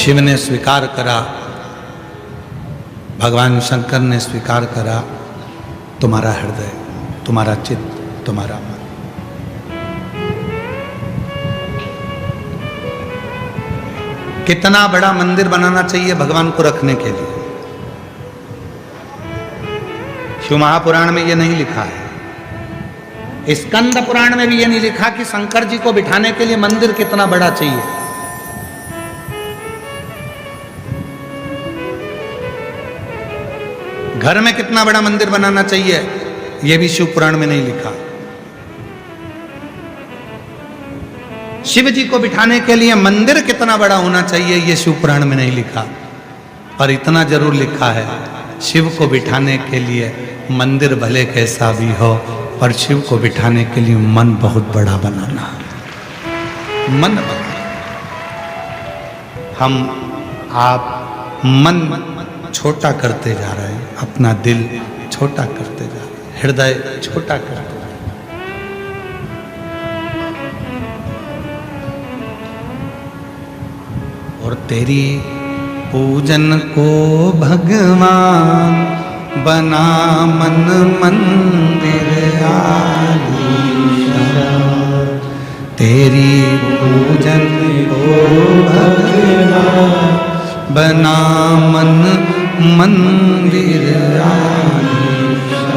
शिव ने स्वीकार करा, भगवान शंकर ने स्वीकार करा, तुम्हारा हृदय, तुम्हारा चित्त, तुम्हारा मन। कितना बड़ा मंदिर बनाना चाहिए भगवान को रखने के लिए? शिव महापुराण में यह नहीं लिखा है, स्कंद पुराण में भी यह नहीं लिखा कि शंकर जी को बिठाने के लिए मंदिर कितना बड़ा चाहिए। घर में कितना बड़ा मंदिर बनाना चाहिए, यह भी शिव पुराण में नहीं लिखा। शिव जी को बिठाने के लिए मंदिर कितना बड़ा होना चाहिए, यह शिव पुराण में नहीं लिखा। पर इतना जरूर लिखा है, शिव को बिठाने के लिए मंदिर भले कैसा भी हो, पर शिव को बिठाने के लिए मन बहुत बड़ा बनाना। मन बड़ा, हम आप मन छोटा करते जा रहे हैं, अपना दिल छोटा करते जा रहे हैं, हृदय छोटा करते जा रहे हैं। और तेरी पूजन को भगवान बना मन मंदिर आलीशान। तेरी पूजन को भगवान बना मन मंदिर आलीशान।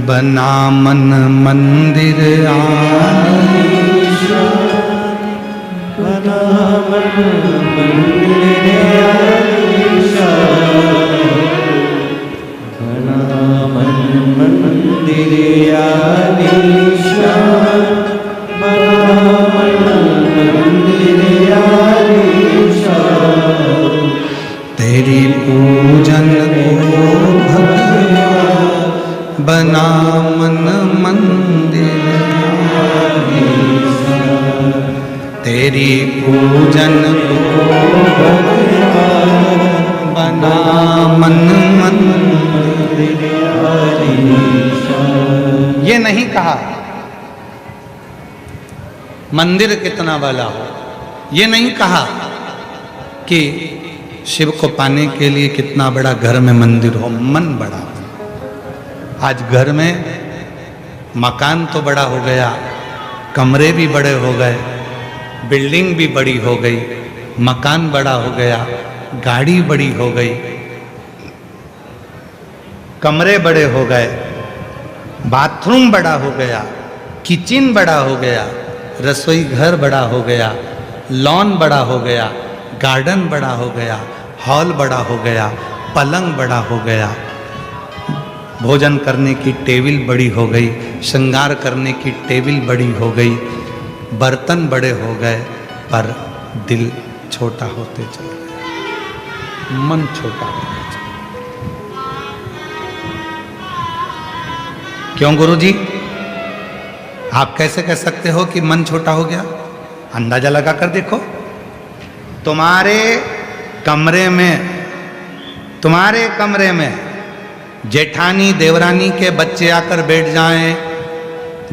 बना मन मंदिर आलीशान। बना मन मंदिर आलीशान। बना मन मंदिर आलीशान। बना मन मंदिर आलीशान। तेरी पूजन को भगवान बना मन मंदिर आलीशान। तेरी पूजन को भगवान बना मन मंदिर आलीशान। ये नहीं कहा मंदिर कितना बड़ा हो, ये नहीं कहा कि शिव को पाने के लिए कितना बड़ा घर में मंदिर हो, मन बड़ा हो। आज घर में मकान तो बड़ा हो गया, कमरे भी बड़े हो गए, बिल्डिंग भी बड़ी हो गई, मकान बड़ा हो गया, गाड़ी बड़ी हो गई, कमरे बड़े हो गए, बाथरूम बड़ा हो गया, किचन बड़ा हो गया, रसोई घर बड़ा हो गया, लॉन बड़ा हो गया, गार्डन बड़ा हो गया, हॉल बड़ा हो गया, पलंग बड़ा हो गया, भोजन करने की टेबल बड़ी हो गई, श्रृंगार करने की टेबल बड़ी हो गई, बर्तन बड़े हो गए, पर दिल छोटा होते चले गए, मन छोटा होते चले। क्यों गुरुजी? आप कैसे कह सकते हो कि मन छोटा हो गया? अंदाजा लगा कर देखो। तुम्हारे कमरे में जेठानी देवरानी के बच्चे आकर बैठ जाएं,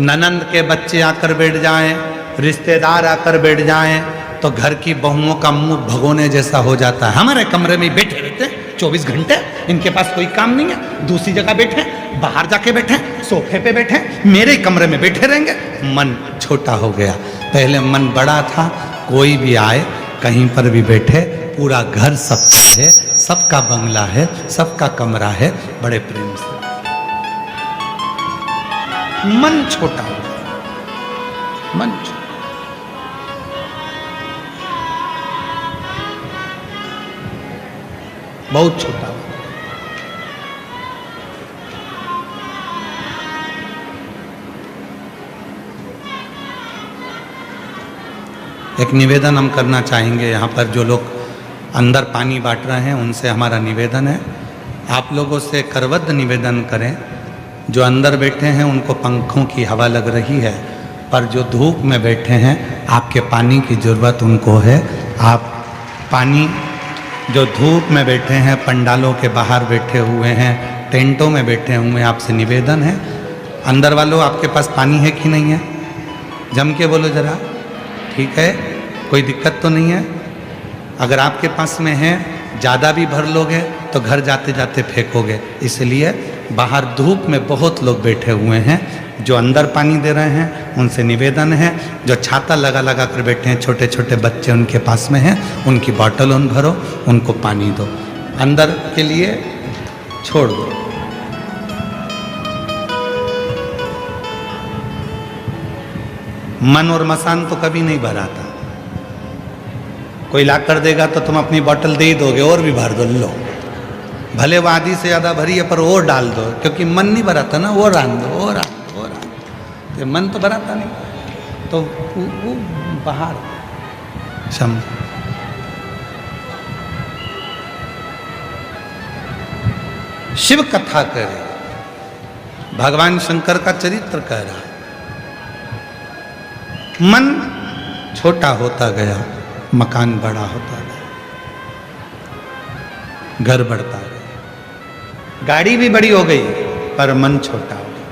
ननंद के बच्चे आकर बैठ जाएं, रिश्तेदार आकर बैठ जाएं, तो घर की बहुओं का मुंह भगोने जैसा हो जाता है। हमारे कमरे में बैठे रहते हैं 24 घंटे, इनके पास कोई काम नहीं है, दूसरी जगह बैठे, बाहर जाके बैठे, सोफे पे बैठे, मेरे कमरे में बैठे रहेंगे। मन छोटा हो गया। पहले मन बड़ा था, कोई भी आए, कहीं पर भी बैठे, पूरा घर सबका है, सबका बंगला है, सबका कमरा है, बड़े प्रेम से। मन छोटा हो गया, मन छोटा। बहुत छोटा हो। एक निवेदन हम करना चाहेंगे, यहाँ पर जो लोग अंदर पानी बांट रहे हैं उनसे हमारा निवेदन है, आप लोगों से करबद्ध निवेदन करें, जो अंदर बैठे हैं उनको पंखों की हवा लग रही है, पर जो धूप में बैठे हैं आपके पानी की ज़रूरत उनको है। आप पानी, जो धूप में बैठे हैं, पंडालों के बाहर बैठे हुए हैं, टेंटों में बैठे हुए हैं, आपसे निवेदन है, अंदर वालों आपके पास पानी है कि नहीं है? जम के बोलो जरा, ठीक है? कोई दिक्कत तो नहीं है? अगर आपके पास में है, ज़्यादा भी भर लोगे तो घर जाते जाते फेंकोगे। इसलिए बाहर धूप में बहुत लोग बैठे हुए हैं, जो अंदर पानी दे रहे हैं उनसे निवेदन है, जो छाता लगा लगा कर बैठे हैं, छोटे छोटे बच्चे उनके पास में हैं, उनकी बॉटल उन भरो, उनको पानी दो, अंदर के लिए छोड़ दो। मन और मसान तो कभी नहीं भराता। कोई ला कर देगा तो तुम अपनी बोतल दे ही दोगे, और भी भर दो, लो भले वो आधी से ज़्यादा भरी है पर और डाल दो, क्योंकि मन नहीं भराता ना, वो रान दो, वो रान दो, वो रान दो। तो मन तो भराता नहीं, तो वो बाहर समझ। शिव कथा करे, भगवान शंकर का चरित्र कह रहा है। मन छोटा होता गया, मकान बड़ा होता गया, घर बढ़ता गया, गाड़ी भी बड़ी हो गई पर मन छोटा हो गया।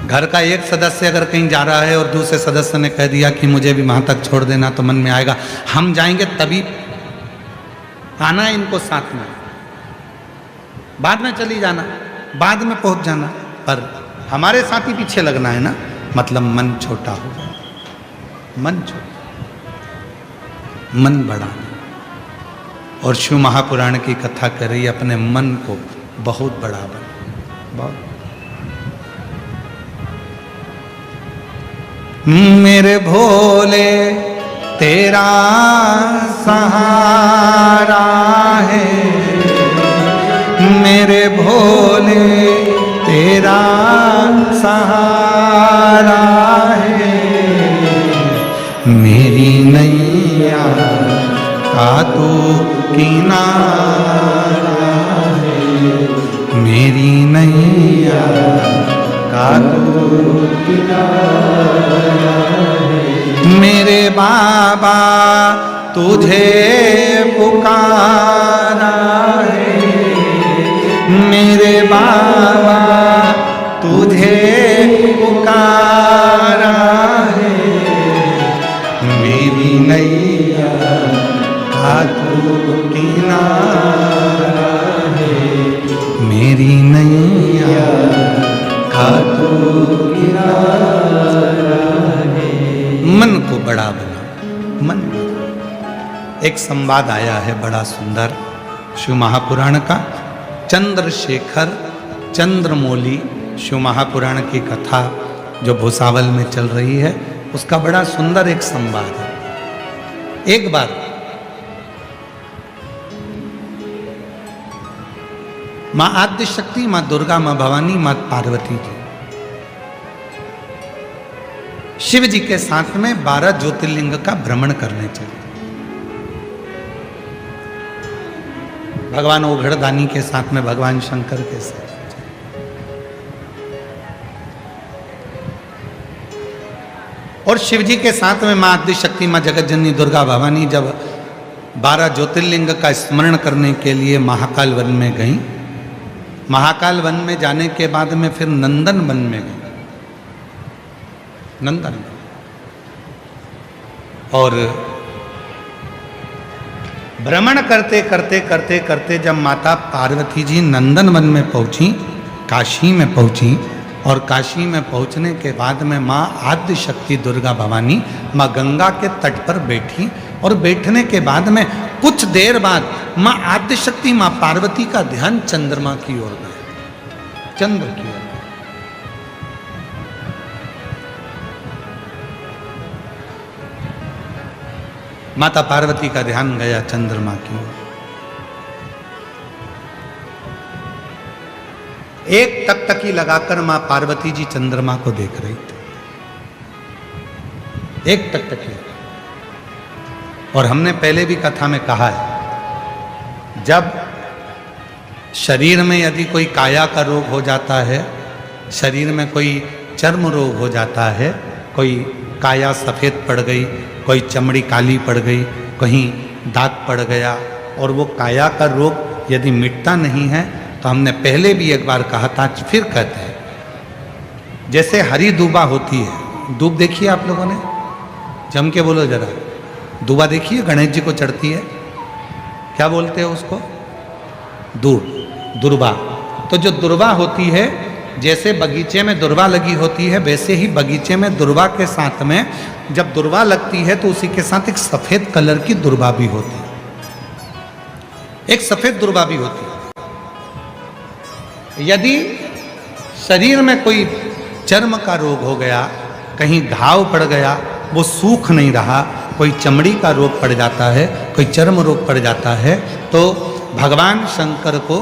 घर का एक सदस्य अगर कहीं जा रहा है और दूसरे सदस्य ने कह दिया कि मुझे भी वहां तक छोड़ देना, तो मन में आएगा हम जाएंगे तभी आना है इनको साथ में, बाद में चली जाना, बाद में पहुंच जाना, पर हमारे साथ ही पीछे लगना है ना। मतलब मन छोटा हो गया, मन छोटा, मन बड़ा। और शिव महापुराण की कथा कर रही अपने मन को बहुत बड़ा बना, बहुत। मेरे भोले तेरा सहारा है, मेरे भोले तेरा सहारा है, मेरी नैया का तू किनारा है, मेरी नैया का तू किनारा है। मेरे बाबा तुझे पुकारा है, मेरे बाबा तुझे पुकारा है, मेरी नैया का तू किनारा है, मेरी नैया का तू किनारा है। मन को बड़ा बना, मन। एक संवाद आया है बड़ा सुंदर शिव महापुराण का, चंद्रशेखर चंद्रमौली शिव महापुराण की कथा जो भूसावल में चल रही है, उसका बड़ा सुंदर एक संवाद है। एक बार मां आद्य शक्ति, मां दुर्गा, मां भवानी, मां पार्वती जी शिव जी के साथ में 12 ज्योतिर्लिंग का भ्रमण करने चले। भगवान ओघड़दानी के साथ में, भगवान शंकर के साथ। और शिव जी के साथ में मां आद्य शक्ति, मां जगत जननी दुर्गा भवानी जब 12 ज्योतिर्लिंग का स्मरण करने के लिए महाकाल वन में गई, महाकाल वन में जाने के बाद में फिर नंदन वन में गई, नंदन। और भ्रमण करते करते करते करते जब माता पार्वती जी नंदन वन में पहुंची, काशी में पहुंची, और काशी में पहुंचने के बाद में माँ आद्य शक्ति दुर्गा भवानी माँ गंगा के तट पर बैठी, और बैठने के बाद में कुछ देर बाद माँ आद्य शक्ति माँ पार्वती का ध्यान चंद्रमा की ओर गया, चंद्र की ओर। माता पार्वती का ध्यान गया चंद्रमा की ओर। एक टकटकी लगाकर मां पार्वती जी चंद्रमा को देख रही थी, एक टकटकी। और हमने पहले भी कथा में कहा है, जब शरीर में यदि कोई काया का रोग हो जाता है, शरीर में कोई चर्म रोग हो जाता है, कोई काया सफ़ेद पड़ गई, कोई चमड़ी काली पड़ गई, कहीं दाग पड़ गया, और वो काया का रोग यदि मिटता नहीं है, तो हमने पहले भी एक बार कहा था, फिर कहते हैं, जैसे हरी दूबा होती है, दूब देखिए आप लोगों ने, जम के बोलो जरा, दुबा देखिए गणेश जी को चढ़ती है, क्या बोलते हैं उसको? दुर्वा। तो जो दुर्वा होती है, जैसे बगीचे में दुर्वा लगी होती है, वैसे ही बगीचे में दुर्वा के साथ में जब दुर्वा लगती है तो उसी के साथ एक सफेद कलर की दुर्वा भी होती है, एक सफेद दुर्वा भी होती है। यदि शरीर में कोई चर्म का रोग हो गया, कहीं घाव पड़ गया, वो सूख नहीं रहा, कोई चमड़ी का रोग पड़ जाता है, कोई चर्म रोग पड़ जाता है, तो भगवान शंकर को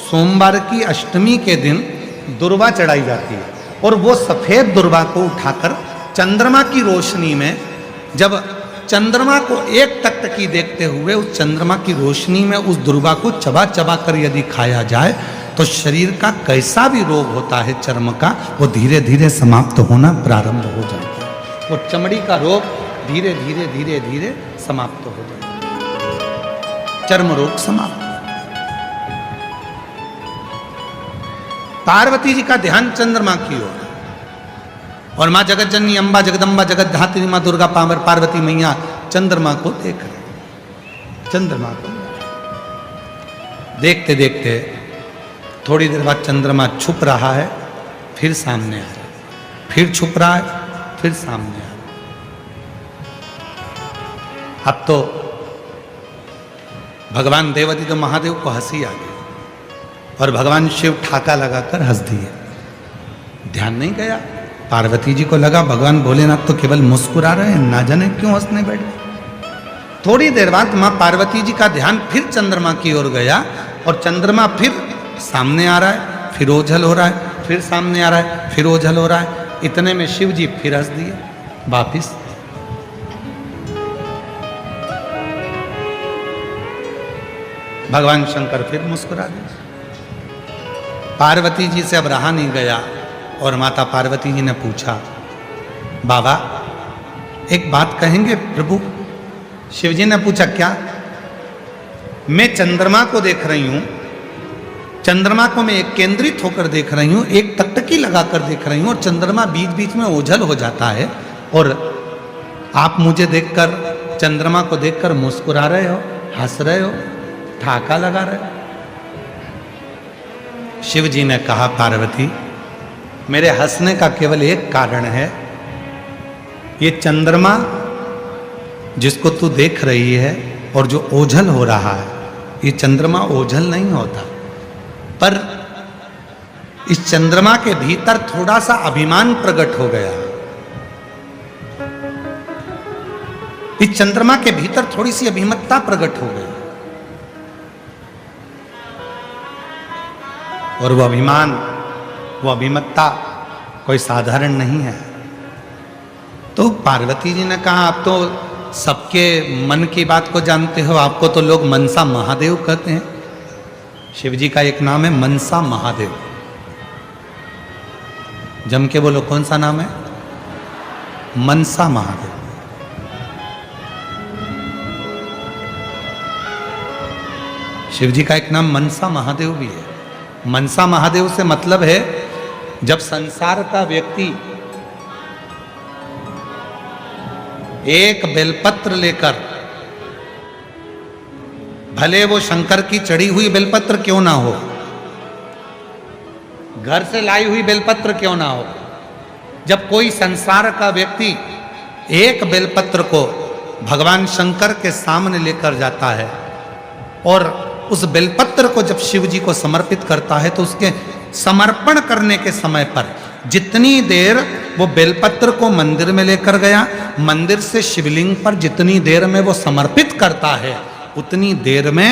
सोमवार की अष्टमी के दिन दुर्वा चढ़ाई जाती है। और वो सफेद दुर्वा को उठाकर चंद्रमा की रोशनी में, जब चंद्रमा को एक टकटकी देखते हुए उस चंद्रमा की रोशनी में उस दुर्वा को चबा चबा कर यदि खाया जाए तो शरीर का कैसा भी रोग होता है चर्म का, वो धीरे धीरे समाप्त होना प्रारंभ हो जाता है। वो चमड़ी का रोग धीरे धीरे धीरे धीरे समाप्त हो जाता है, चर्म रोग समाप्त। पार्वती जी का ध्यान चंद्रमा की ओर, और माँ जगत जननी अम्बा जगदम्बा जगत धात्री माँ दुर्गा पावर पार्वती मैया चंद्रमा को देख रहे, चंद्रमा को देखते देखते थोड़ी देर बाद चंद्रमा छुप रहा है, फिर सामने आ रहा है, फिर छुप रहा है, फिर सामने आ रहा है। अब तो भगवान देवादित्य महादेव को हंसी आ गई और भगवान शिव ठाका लगाकर हंस दिए। ध्यान नहीं गया, पार्वती जी को लगा भगवान भोलेनाथ तो केवल मुस्कुरा रहे हैं, ना जाने क्यों हंसने बैठे। थोड़ी देर बाद मां पार्वती जी का ध्यान फिर चंद्रमा की ओर गया और चंद्रमा फिर सामने आ रहा है, फिर ओझल हो रहा है, फिर सामने आ रहा है, फिर ओझल हो रहा है। इतने में शिव जी फिर हंस दिए वापिस। भगवान शंकर फिर मुस्कुरा दिए। पार्वती जी से अब रहा नहीं गया और माता पार्वती जी ने पूछा, बाबा एक बात कहेंगे प्रभु? शिव जी ने पूछा, क्या? मैं चंद्रमा को देख रही हूं, चंद्रमा को मैं एक केंद्रित होकर देख रही हूं, एक टकटकी लगाकर देख रही हूं और चंद्रमा बीच बीच में ओझल हो जाता है और आप मुझे देखकर, चंद्रमा को देखकर मुस्कुरा रहे हो, हंस रहे हो, ठाका लगा रहे हो। शिव जी ने कहा, पार्वती मेरे हंसने का केवल एक कारण है, ये चंद्रमा जिसको तू देख रही है और जो ओझल हो रहा है, ये चंद्रमा ओझल नहीं होता, पर इस चंद्रमा के भीतर थोड़ा सा अभिमान प्रकट हो गया। इस चंद्रमा के भीतर थोड़ी सी अभिमतता प्रकट हो गई और वो अभिमान, वो अभिमतता कोई साधारण नहीं है। तो पार्वती जी ने कहा, आप तो सबके मन की बात को जानते हो, आपको तो लोग मनसा महादेव कहते हैं। शिव जी का एक नाम है मनसा महादेव। जम के बोलो, कौन सा नाम है? मनसा महादेव। शिव जी का एक नाम मनसा महादेव भी है। मनसा महादेव से मतलब है, जब संसार का व्यक्ति एक बेलपत्र लेकर, भले वो शंकर की चढ़ी हुई बेलपत्र क्यों ना हो, घर से लाई हुई बेलपत्र क्यों ना हो, जब कोई संसार का व्यक्ति एक बेलपत्र को भगवान शंकर के सामने लेकर जाता है और उस बेलपत्र को जब शिव जी को समर्पित करता है, तो उसके समर्पण करने के समय पर जितनी देर वो बेलपत्र को मंदिर में लेकर गया, मंदिर से शिवलिंग पर जितनी देर में वो समर्पित करता है, उतनी देर में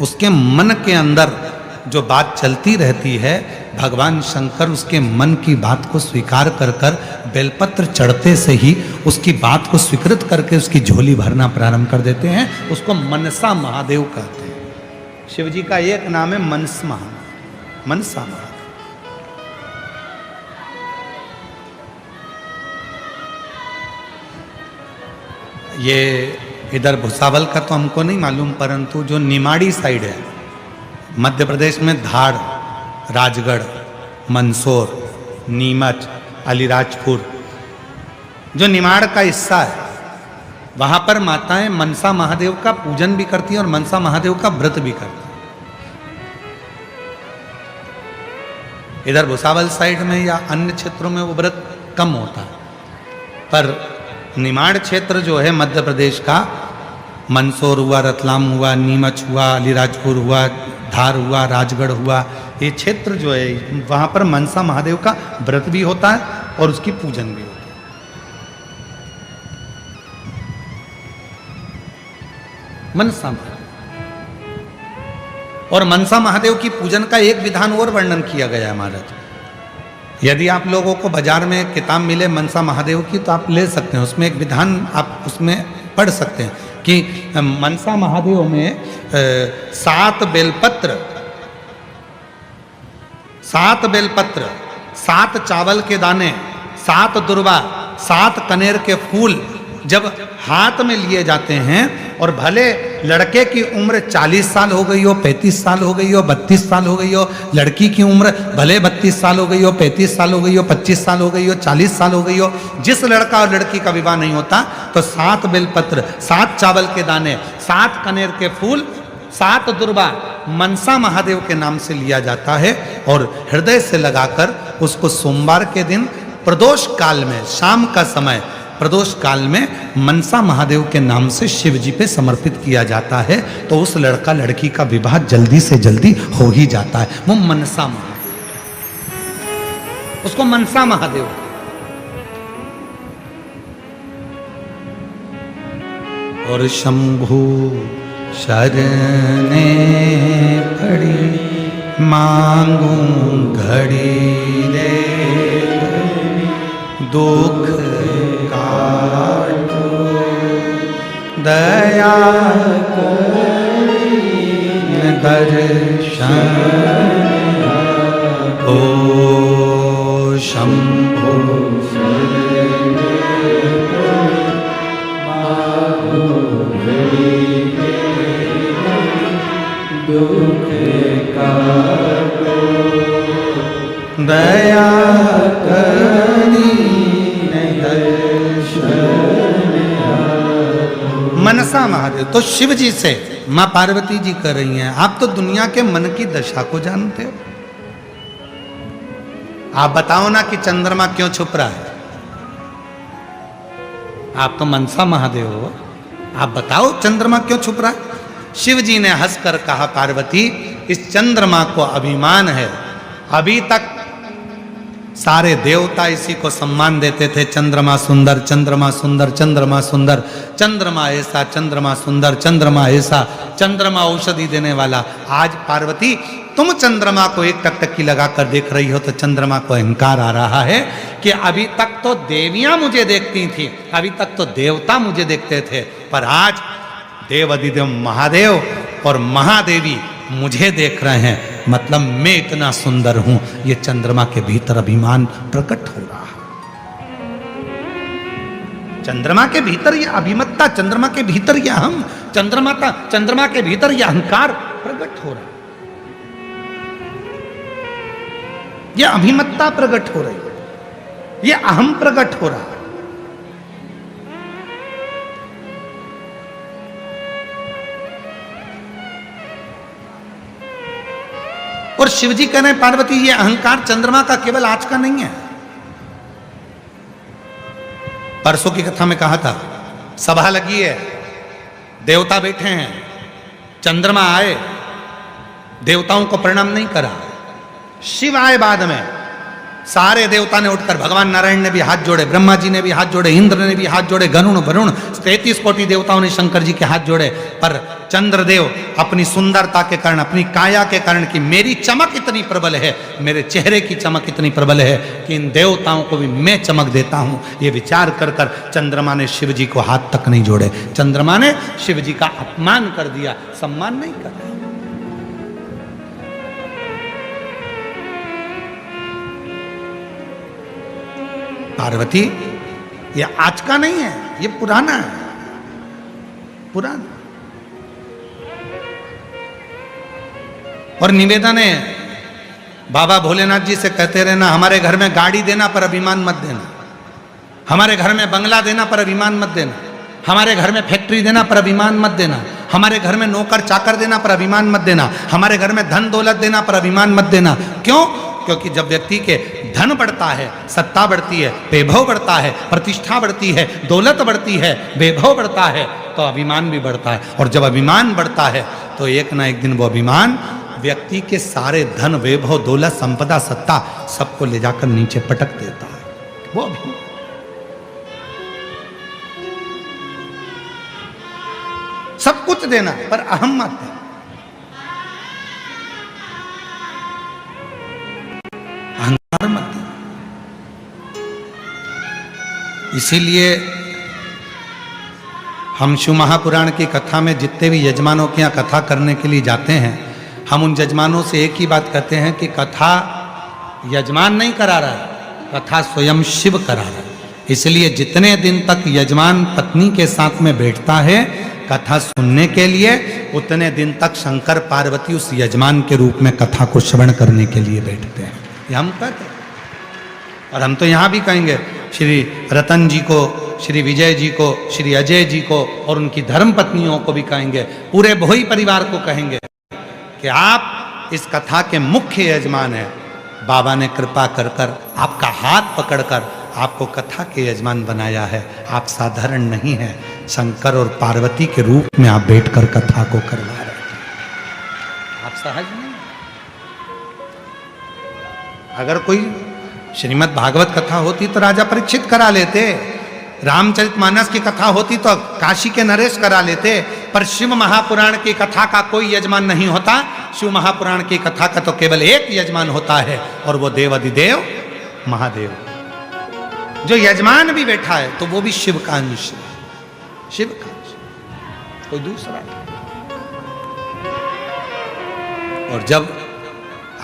उसके मन के अंदर जो बात चलती रहती है, भगवान शंकर उसके मन की बात को स्वीकार कर कर बेलपत्र चढ़ते से ही उसकी बात को स्वीकृत करके उसकी झोली भरना प्रारंभ कर देते हैं। उसको मनसा महादेव कहते हैं। शिव जी का एक नाम है मनसा महादेव। ये इधर भुसावल का तो हमको नहीं मालूम, परंतु जो निमाड़ी साइड है, मध्य प्रदेश में धार, राजगढ़, मंदसौर, नीमच, अलीराजपुर, जो निमाड़ का हिस्सा है, वहां पर माताएं मनसा महादेव का पूजन भी करती हैं और मनसा महादेव का व्रत भी करती हैं। इधर भुसावल साइड में या अन्य क्षेत्रों में वो व्रत कम होता है, पर निमाड़ क्षेत्र जो है मध्य प्रदेश का, मंदसौर हुआ, रतलाम हुआ, नीमच हुआ, अलीराजपुर हुआ, धार हुआ, राजगढ़ हुआ, ये क्षेत्र जो है वहां पर मनसा महादेव का व्रत भी होता है और उसकी पूजन भी होता है। मनसा महादेव और मनसा महादेव की पूजन का एक विधान और वर्णन किया गया है महाराज। यदि आप लोगों को बाजार में किताब मिले मनसा महादेव की तो आप ले सकते हैं, उसमें एक विधान आप उसमें पढ़ सकते हैं कि मनसा महादेव में 7 बेलपत्र, 7 चावल के दाने, 7 दुर्वा, 7 कनेर के फूल जब हाथ में लिए जाते हैं, और भले लड़के की उम्र 40 साल हो गई हो, 35 साल हो गई हो, 32 साल हो गई हो, लड़की की उम्र भले 32 साल हो गई हो, 35 साल हो गई हो, 25 साल हो गई हो, 40 साल हो गई हो, जिस लड़का और लड़की का विवाह नहीं होता तो 7 बेलपत्र, 7 चावल के दाने, 7 कनेर के फूल, 7 दुर्वा मनसा महादेव के नाम से लिया जाता है और हृदय से लगाकर उसको सोमवार के दिन प्रदोष काल में, शाम का समय प्रदोष काल में मनसा महादेव के नाम से शिव जी पे समर्पित किया जाता है, तो उस लड़का लड़की का विवाह जल्दी से जल्दी हो ही जाता है। वो मनसा महादेव, उसको मनसा महादेव। और शंभु शरणे पड़ी मांगू घड़ी दे, दुख काटो दया दर्शन ओ शंभो दुख काटो दया मनसा महादेव। तो शिव जी से मां पार्वती जी कर रही हैं, आप तो दुनिया के मन की दशा को जानते हो, आप बताओ ना कि चंद्रमा क्यों छुप रहा है। आप तो मनसा महादेव हो, आप बताओ चंद्रमा क्यों छुप रहा है। शिव जी ने हंसकर कहा, पार्वती इस चंद्रमा को अभिमान है, अभी तक सारे देवता इसी को सम्मान देते थे, चंद्रमा सुंदर, चंद्रमा सुंदर, चंद्रमा सुंदर, चंद्रमा ऐसा, चंद्रमा सुंदर, चंद्रमा ऐसा, चंद्रमा औषधि देने वाला। आज पार्वती तुम चंद्रमा को एक टकटकी लगाकर देख रही हो तो चंद्रमा को अहंकार आ रहा है कि अभी तक तो देवियां मुझे देखती थी, अभी तक तो देवता मुझे देखते थे, पर आज देव अधिदेव महादेव और महादेवी मुझे देख रहे हैं, मतलब मैं इतना सुंदर हूं। ये चंद्रमा के भीतर अभिमान प्रकट हो रहा है, चंद्रमा के भीतर ये अभिमत्ता, चंद्रमा के भीतर ये अहम, चंद्रमा के भीतर ये अहंकार प्रकट हो रहा है, ये अभिमत्ता प्रकट हो रही है, ये अहम प्रकट हो रहा है। और शिवजी कह रहे हैं, पार्वती ये अहंकार चंद्रमा का केवल आज का नहीं है। परसों की कथा में कहा था, सभा लगी है, देवता बैठे हैं, चंद्रमा आए, देवताओं को प्रणाम नहीं करा, शिव आए बाद में, सारे देवता ने उठकर, भगवान नारायण ने भी हाथ जोड़े, ब्रह्मा जी ने भी हाथ जोड़े, इंद्र ने भी हाथ जोड़े, गरुण वरुण 33 कोटि देवताओं ने शंकर जी के हाथ जोड़े, पर चंद्रदेव अपनी सुंदरता के कारण, अपनी काया के कारण कि मेरी चमक इतनी प्रबल है, मेरे चेहरे की चमक इतनी प्रबल है कि इन देवताओं को भी मैं चमक देता हूं, ये विचार कर कर चंद्रमा ने शिव जी को हाथ तक नहीं जोड़े। चंद्रमा ने शिव जी का अपमान कर दिया, सम्मान नहीं कर दिया। पार्वती ये आज का नहीं है, ये पुराना है, पुराना। और निवेदन है, बाबा भोलेनाथ जी से कहते रहना, हमारे घर में गाड़ी देना पर अभिमान मत देना, हमारे घर में बंगला देना पर अभिमान मत देना, हमारे घर में फैक्ट्री देना पर अभिमान मत देना, हमारे घर में नौकर चाकर देना पर अभिमान मत देना, हमारे घर में धन दौलत देना पर अभिमान मत देना। क्यों? क्योंकि जब व्यक्ति के धन बढ़ता है, सत्ता बढ़ती है, वैभव बढ़ता है, प्रतिष्ठा बढ़ती है, दौलत बढ़ती है, वैभव बढ़ता है, तो अभिमान भी बढ़ता है। और जब अभिमान बढ़ता है तो एक ना एक दिन वो अभिमान व्यक्ति के सारे धन, वैभव, दौलत, संपदा, सत्ता सबको ले जाकर नीचे पटक देता है। वो अभिमान सब कुछ देना पर अहम मत है। अहंकार मत है। इसीलिए हम शिव महापुराण की कथा में जितने भी यजमानों के यहाँ कथा करने के लिए जाते हैं, हम उन यजमानों से एक ही बात कहते हैं कि कथा यजमान नहीं करा रहा है, कथा स्वयं शिव करा रहा है। इसलिए जितने दिन तक यजमान पत्नी के साथ में बैठता है कथा सुनने के लिए, उतने दिन तक शंकर पार्वती उस यजमान के रूप में कथा को श्रवण करने के लिए बैठते हैं। ये हम कहते हैं। और हम तो यहाँ भी कहेंगे श्री रतन जी को, श्री विजय जी को, श्री अजय जी को और उनकी धर्म पत्नियों को भी कहेंगे, पूरे भोई परिवार को कहेंगे कि आप इस कथा के मुख्य यजमान हैं। बाबा ने कृपा कर कर आपका हाथ पकड़कर आपको कथा के यजमान बनाया है। आप साधारण नहीं हैं, शंकर और पार्वती के रूप में आप बैठकर कथा को करवा रहे हैं। आप सहज नहीं। अगर कोई श्रीमद् भागवत कथा होती तो राजा परीक्षित करा लेते, रामचरितमानस की कथा होती तो काशी के नरेश करा लेते, पर शिव महापुराण की कथा का कोई यजमान नहीं होता। शिव महापुराण की कथा का तो केवल एक यजमान होता है और वो देवाधिदेव महादेव। जो यजमान भी बैठा है तो वो भी शिव का अंश है, शिव का अंश, कोई दूसरा नहीं। और जब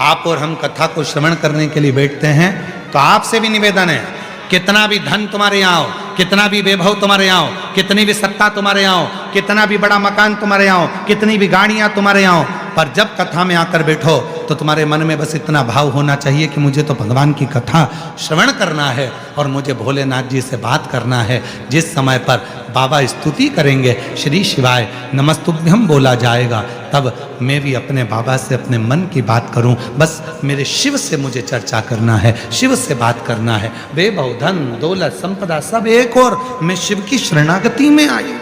आप और हम कथा को श्रवण करने के लिए बैठते हैं तो आपसे भी निवेदन है, कितना भी धन तुम्हारे यहाँ हो, कितना भी वैभव तुम्हारे यहाँ हो, कितनी भी सत्ता तुम्हारे यहाँ हो, कितना भी बड़ा मकान तुम्हारे यहाँ हो, कितनी भी गाड़ियाँ तुम्हारे यहाँ हो, पर जब कथा में आकर बैठो तो तुम्हारे मन में बस इतना भाव होना चाहिए कि मुझे तो भगवान की कथा श्रवण करना है और मुझे भोलेनाथ जी से बात करना है। जिस समय पर बाबा स्तुति करेंगे, श्री शिवाय नमस्तुभ्यम बोला जाएगा, तब मैं भी अपने बाबा से अपने मन की बात करूं। बस मेरे शिव से मुझे चर्चा करना है, शिव से बात करना है। वैभव, धन, दौलत, संपदा सब एक और मैं शिव की शरणागति में आई।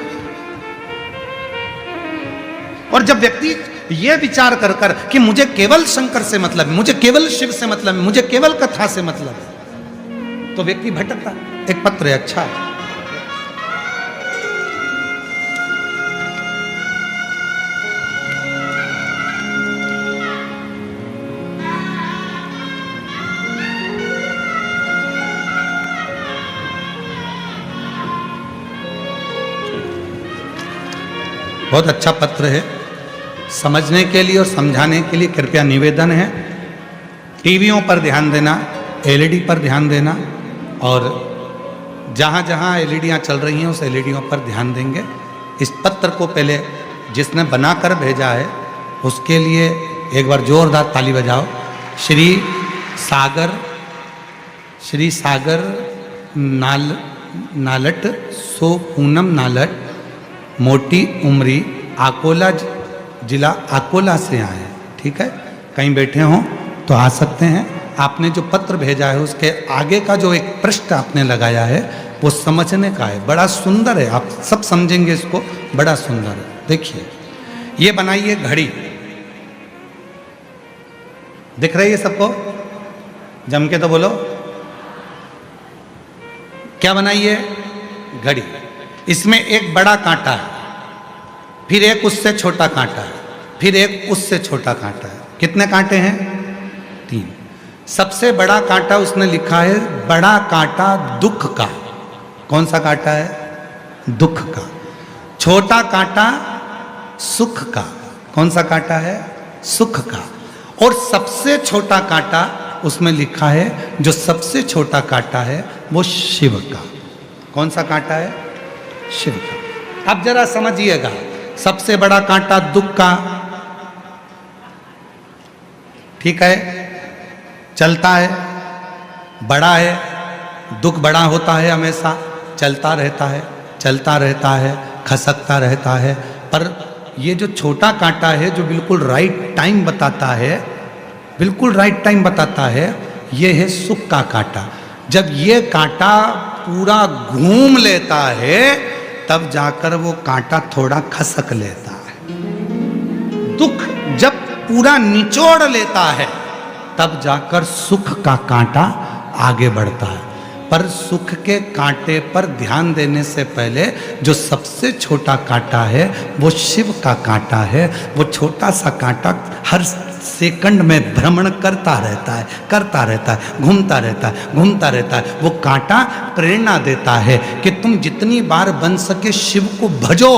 और जब व्यक्ति ये विचार कर कर कि मुझे केवल शंकर से मतलब है, मुझे केवल शिव से मतलब है, मुझे केवल कथा से मतलब है, तो व्यक्ति भटकता। एक पत्र है, अच्छा है। बहुत अच्छा पत्र है। समझने के लिए और समझाने के लिए कृपया निवेदन है, टीवियों पर ध्यान देना, एलईडी पर ध्यान देना, और जहाँ जहाँ एलईडियाँ चल रही हैं उस एलईडियों पर ध्यान देंगे। इस पत्र को पहले जिसने बनाकर भेजा है उसके लिए एक बार जोरदार ताली बजाओ। श्री सागर नालट सो पूनम नालट, मोटी उमरी, अकोला जिला अकोला से आए हैं। ठीक है, कहीं बैठे हों तो आ सकते हैं। आपने जो पत्र भेजा है उसके आगे का जो एक पृष्ठ आपने लगाया है वो समझने का है, बड़ा सुंदर है। आप सब समझेंगे इसको, बड़ा सुंदर है। देखिए, ये बनाइए घड़ी, दिख रही है सबको? जम के तो बोलो, क्या बनाइए? घड़ी। इसमें एक बड़ा कांटा है, फिर एक उससे छोटा कांटा है, फिर एक उससे छोटा कांटा है। कितने कांटे हैं? 3। सबसे बड़ा कांटा उसने लिखा है बड़ा कांटा दुख का। कौन सा कांटा है? दुख का। छोटा कांटा सुख का। कौन सा कांटा है? सुख का। और सबसे छोटा कांटा उसमें लिखा है, जो सबसे छोटा कांटा है वो शिव का। कौन सा कांटा है? शिव का। अब जरा समझिएगा, सबसे बड़ा कांटा दुख का, ठीक है, चलता है, बड़ा है, दुख बड़ा होता है, हमेशा चलता रहता है, चलता रहता है, खसकता रहता है। पर ये जो छोटा कांटा है जो बिल्कुल राइट टाइम बताता है, बिल्कुल राइट टाइम बताता है, ये है सुख का कांटा। जब ये कांटा पूरा घूम लेता है तब जाकर वो कांटा थोड़ा खसक लेता है। दुख जब पूरा निचोड़ लेता है तब जाकर सुख का कांटा आगे बढ़ता है। पर सुख के कांटे पर ध्यान देने से पहले जो सबसे छोटा कांटा है वो शिव का कांटा है। वो छोटा सा कांटा हर सेकंड में भ्रमण करता रहता है, करता रहता है, घूमता रहता है, घूमता रहता है। वो कांटा प्रेरणा देता है कि तुम जितनी बार बन सके शिव को भजो,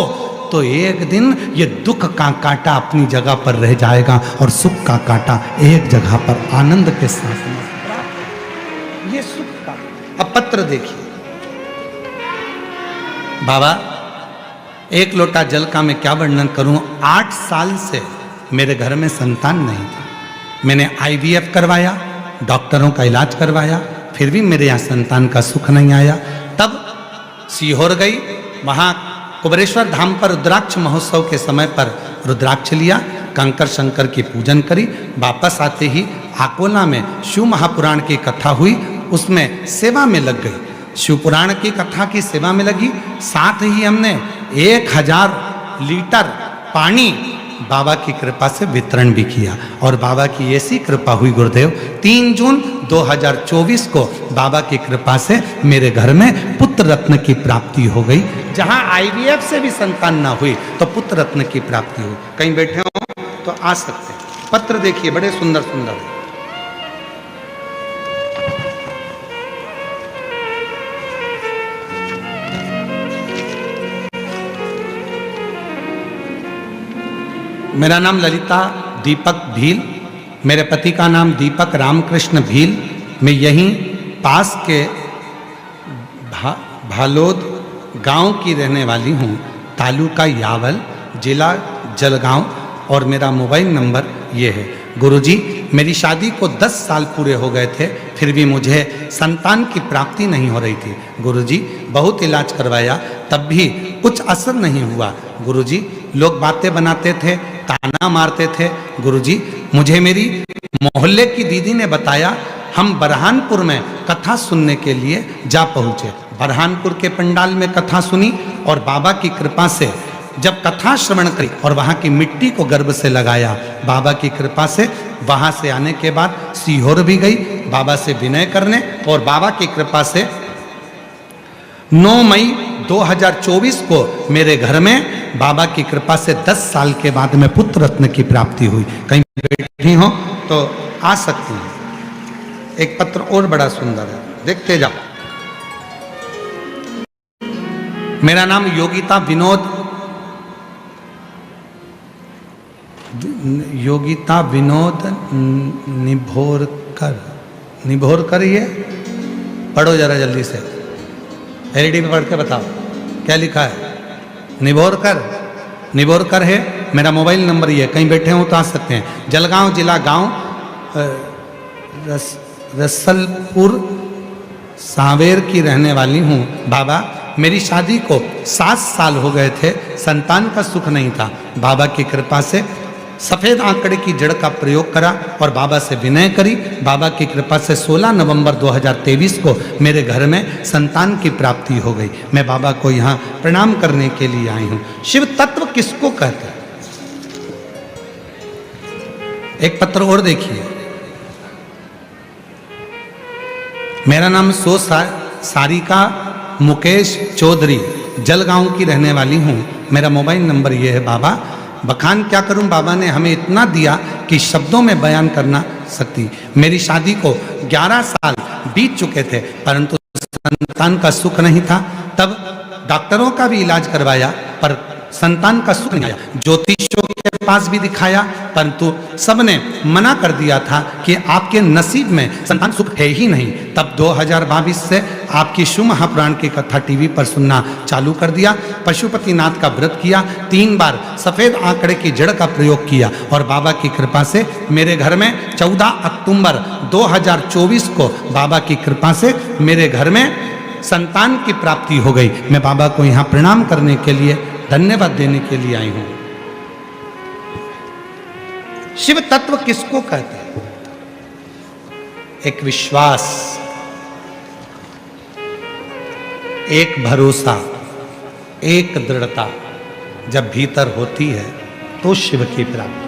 तो एक दिन ये दुख का कांटा अपनी जगह पर रह जाएगा और सुख का कांटा एक जगह पर आनंद के साथ में। ये सुख का। अब पत्र देखिए, बाबा एक लोटा जल का मैं क्या वर्णन करूं। 8 साल से मेरे घर में संतान नहीं था। मैंने IVF करवाया, डॉक्टरों का इलाज करवाया, फिर भी मेरे यहाँ संतान का सुख नहीं आया। तब सीहोर गई, वहाँ कुबेरेश्वर धाम पर रुद्राक्ष महोत्सव के समय पर रुद्राक्ष लिया, कंकर शंकर की पूजन करी। वापस आते ही आकोला में शिव महापुराण की कथा हुई, उसमें सेवा में लग गई। शिव पुराण की कथा की सेवा में लगी। साथ ही हमने 1000 लीटर पानी बाबा की कृपा से वितरण भी किया। और बाबा की ऐसी कृपा हुई गुरुदेव, 3 जून 2024 को बाबा की कृपा से मेरे घर में पुत्र रत्न की प्राप्ति हो गई। जहां IVF से भी संतान ना हुई तो पुत्र रत्न की प्राप्ति हुई। कहीं बैठे हो तो आ सकते हैं। पत्र देखिए, बड़े सुंदर सुंदर। मेरा नाम ललिता दीपक भील, मेरे पति का नाम दीपक रामकृष्ण भील। मैं यहीं पास के भालोद गांव की रहने वाली हूं, तालुका यावल, जिला जलगांव। और मेरा मोबाइल नंबर ये है। गुरुजी, मेरी शादी को 10 साल पूरे हो गए थे, फिर भी मुझे संतान की प्राप्ति नहीं हो रही थी। गुरुजी, बहुत इलाज करवाया, तब भी कुछ असर नहीं हुआ। गुरुजी, लोग बातें बनाते थे, ताना मारते थे। गुरुजी, मुझे मेरी मोहल्ले की दीदी ने बताया, हम बरहानपुर में कथा सुनने के लिए जा पहुँचे। बरहानपुर के पंडाल में कथा सुनी और बाबा की कृपा से जब कथा श्रवण करी और वहाँ की मिट्टी को गर्भ से लगाया, बाबा की कृपा से वहाँ से आने के बाद सीहोर भी गई बाबा से विनय करने। और बाबा की कृपा से 9 मई 2024 को मेरे घर में बाबा की कृपा से 10 साल के बाद में पुत्र रत्न की प्राप्ति हुई। कहीं बैठी हो तो आ सकती हैं। एक पत्र और बड़ा सुंदर है, देखते जाओ। मेरा नाम योगिता विनोद निभोरकर। ये पढ़ो जरा जल्दी से, LED में पढ़ के बताओ क्या लिखा है। निभोरकर है। मेरा मोबाइल नंबर ये, कहीं बैठे हो तो आ सकते हैं। जलगांव जिला गांव रसलपुर सांवेर की रहने वाली हूँ। बाबा, मेरी शादी को 7 साल हो गए थे, संतान का सुख नहीं था। बाबा की कृपा से सफ़ेद आंकड़े की जड़ का प्रयोग करा और बाबा से विनय करी। बाबा की कृपा से 16 नवंबर 2023 को मेरे घर में संतान की प्राप्ति हो गई। मैं बाबा को यहाँ प्रणाम करने के लिए आई हूँ। शिव तत्व किसको कहते हैं? एक पत्र और देखिए। मेरा नाम सारिका मुकेश चौधरी, जलगांव की रहने वाली हूँ। मेरा मोबाइल नंबर ये है। बाबा, बखान क्या करूं, बाबा ने हमें इतना दिया कि शब्दों में बयान करना सकती। मेरी शादी को 11 साल बीत चुके थे, परंतु संतान का सुख नहीं था। तब डॉक्टरों का भी इलाज करवाया पर संतान का सुख नहीं आया। ज्योतिषियों के पास भी दिखाया, परंतु सबने मना कर दिया था कि आपके नसीब में संतान सुख है ही नहीं। तब 2022 से आपकी शिव महापुराण की कथा टीवी पर सुनना चालू कर दिया। पशुपतिनाथ का व्रत किया, 3 बार सफ़ेद आंकड़े की जड़ का प्रयोग किया और बाबा की कृपा से मेरे घर में 14 अक्टूबर 2024 को बाबा की कृपा से मेरे घर में संतान की प्राप्ति हो गई। मैं बाबा को यहां प्रणाम करने के लिए, धन्यवाद देने के लिए आई हूं। शिव तत्व किसको कहते हैं? एक विश्वास, एक भरोसा, एक दृढ़ता जब भीतर होती है तो शिव की प्राप्ति।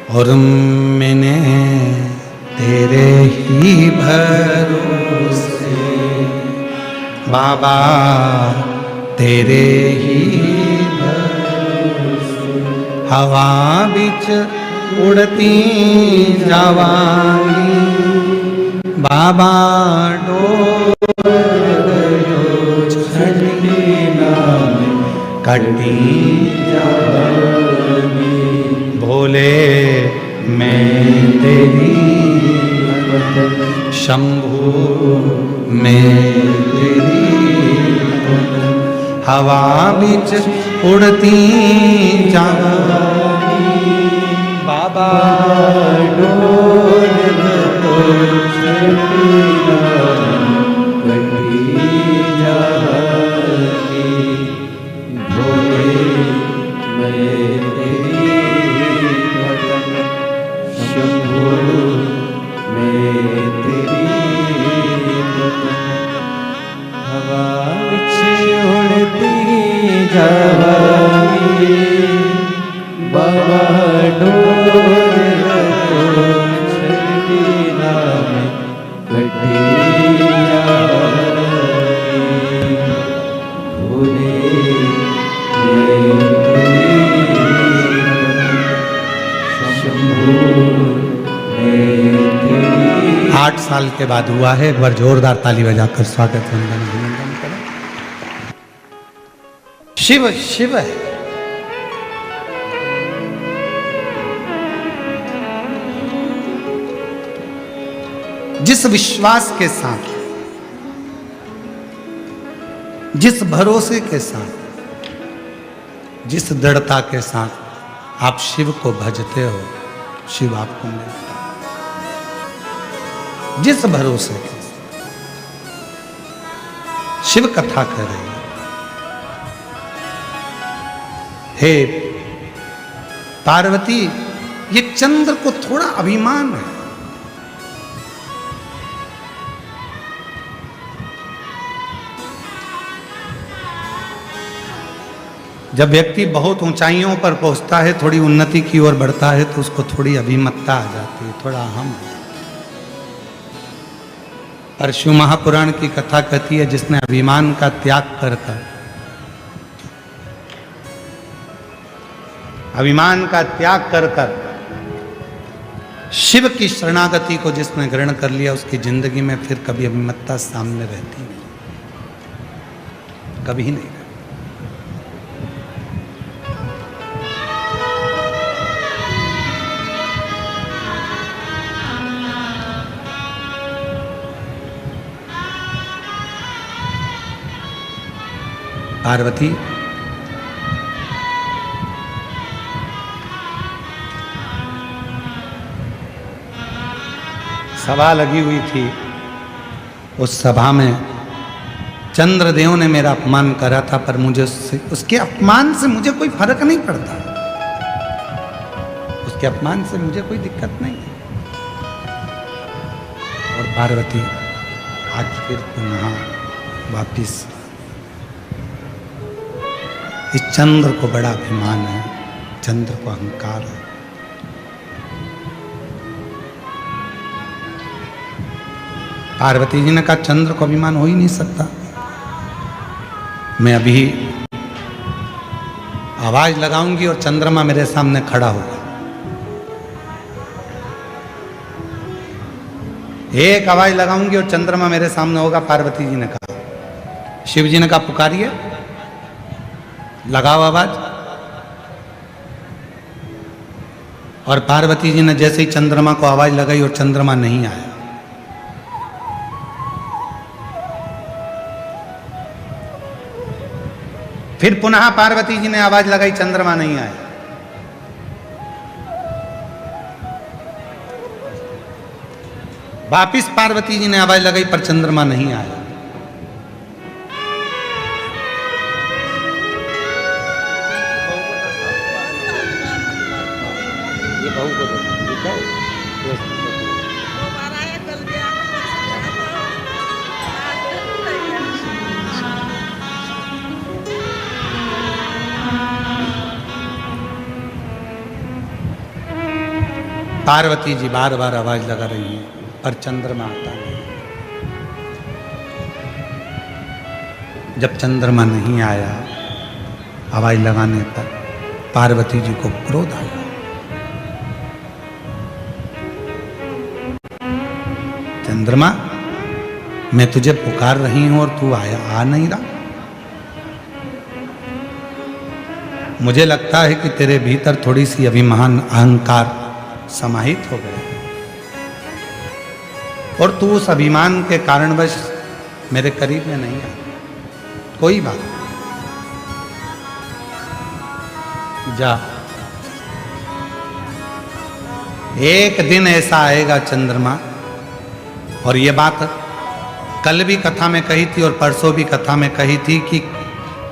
और मैंने तेरे ही भरोसे बाबा, तेरे ही भरोसे हवा बिच उड़ती जावांगी बाबा, डोर गयो छड़ीना कटी जावांगी भोले, मैं तेरी शंभू, मैं तेरी हवा बिच उड़ती जावांगी बाबा, डोर गयो छड़ीना कटी जावांगी भोले, मैं तेरी शंभू, मैं तेरी हवा बिच उड़ती जावांगी बाबा, डोर गयो छड़ीना कटी जावांगी भोले, मैं तेरी शंभू, मैं तेरी। 8 साल के बाद हुआ है। एक बार जोरदार ताली बजाकर स्वागत वंदन अभिनंदन करें। शिव शिव है। जिस विश्वास के साथ, जिस भरोसे के साथ, जिस दृढ़ता के साथ आप शिव को भजते हो, शिव आपको मिलता है। जिस भरोसे के साथ शिव कथा कर रही है, हे पार्वती, ये चंद्र को थोड़ा अभिमान है। जब व्यक्ति बहुत ऊंचाइयों पर पहुंचता है, थोड़ी उन्नति की ओर बढ़ता है, तो उसको थोड़ी अभिमतता आ जाती है, थोड़ा अहम। और शिव महापुराण की कथा कहती है, जिसने अभिमान का त्याग कर अभिमान का त्याग कर शिव की शरणागति को जिसने ग्रहण कर लिया, उसकी जिंदगी में फिर कभी अभिमतता सामने रहती नहीं, कभी नहीं। पार्वती, सभा लगी हुई थी। उस सभा में चंद्रदेव ने मेरा अपमान करा था, पर मुझे उसके अपमान से मुझे कोई फर्क नहीं पड़ता। उसके अपमान से मुझे कोई दिक्कत नहीं है। और पार्वती आज फिर पुनः वापिस, इस चंद्र को बड़ा अभिमान है, चंद्र को अहंकार है। पार्वती जी ने कहा, चंद्र को अभिमान हो ही नहीं सकता। मैं अभी आवाज लगाऊंगी और चंद्रमा मेरे सामने खड़ा होगा। एक आवाज लगाऊंगी और चंद्रमा मेरे सामने होगा। पार्वती जी ने कहा। शिव जी ने कहा, पुकारिए, लगाओ आवाज। और पार्वती जी ने जैसे ही चंद्रमा को आवाज लगाई और चंद्रमा नहीं आया। फिर पुनः पार्वती जी ने आवाज लगाई, चंद्रमा नहीं आया। वापिस पार्वती जी ने आवाज लगाई पर चंद्रमा नहीं आया। पार्वती जी बार बार आवाज लगा रही हैं पर चंद्रमा आता नहीं। जब चंद्रमा नहीं आया आवाज लगाने पर पार्वती जी को क्रोध आया। चंद्रमा, मैं तुझे पुकार रही हूं और तू आ नहीं रहा। मुझे लगता है कि तेरे भीतर थोड़ी सी अभिमान अहंकार समाहित हो गए और तू उस अभिमान के कारणवश मेरे करीब में नहीं आ। कोई बात नहीं, जा। एक दिन ऐसा आएगा चंद्रमा, और ये बात कल भी कथा में कही थी और परसों भी कथा में कही थी कि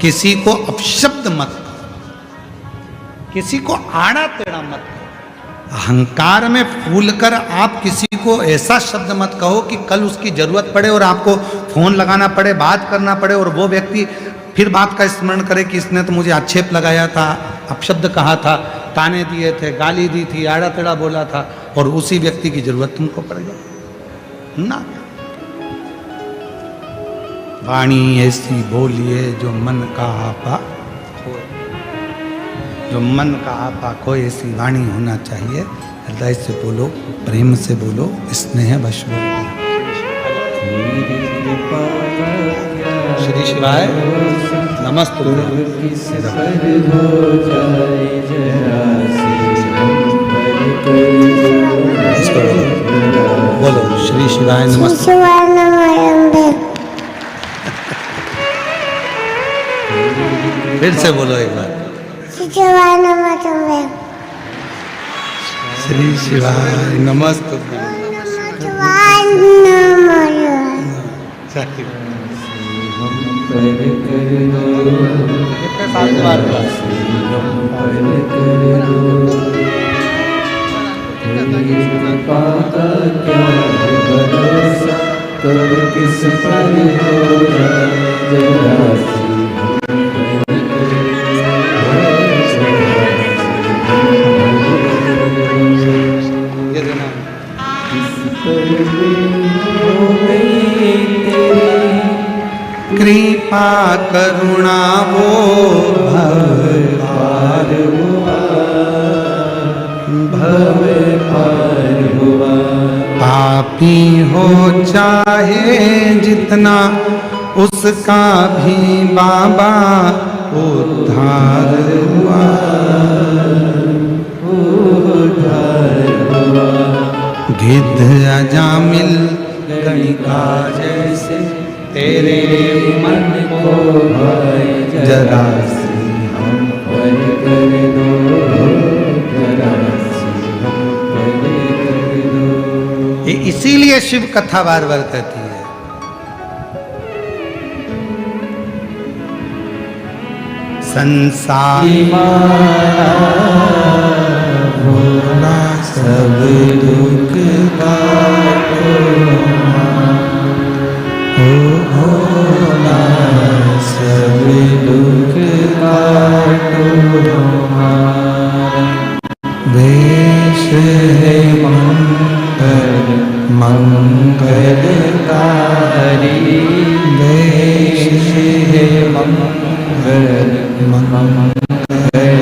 किसी को अपशब्द मत करो, किसी को आड़ा टेढ़ा मत करो। अहंकार में फूलकर आप किसी को ऐसा शब्द मत कहो कि कल उसकी जरूरत पड़े और आपको फोन लगाना पड़े, बात करना पड़े और वो व्यक्ति फिर बात का स्मरण करे कि इसने तो मुझे आक्षेप लगाया था, अपशब्द कहा था, ताने दिए थे, गाली दी थी, आड़ा टेढ़ा बोला था, और उसी व्यक्ति की जरूरत तुमको पड़ेगा ना। वाणी ऐसी बोलिए जो मन का आपा खोए, जो मन का आपा खोए, ऐसी वाणी होना चाहिए। हृदय से बोलो, प्रेम से बोलो, स्नेह वश बोलो। श्री शिवाय नमस्ते। बोलो श्री शिवाय नमस्ते। फिर से बोलो एक बार। श्री शिवाय नमस्ते। किस पर हो जरा कृपा करुणा वो पार हुआ, भव पार हुआ। पापी हो चाहे जितना उसका भी बाबा उद्धार हुआ, उद्धार हुआ। गिद्ध अजामिल गणिका जैसे तेरे मन को भाई जरा सी हम पर कर दो, जरा सी हम पर कर दो। ये इसीलिए शिव कथा बार बार कहती है। संसार भोला सब दुख काटो, भोला सब दुख काटो हमारा। वेश है मंगल मंगलकारी, वेश है मंगल मंगलकारी।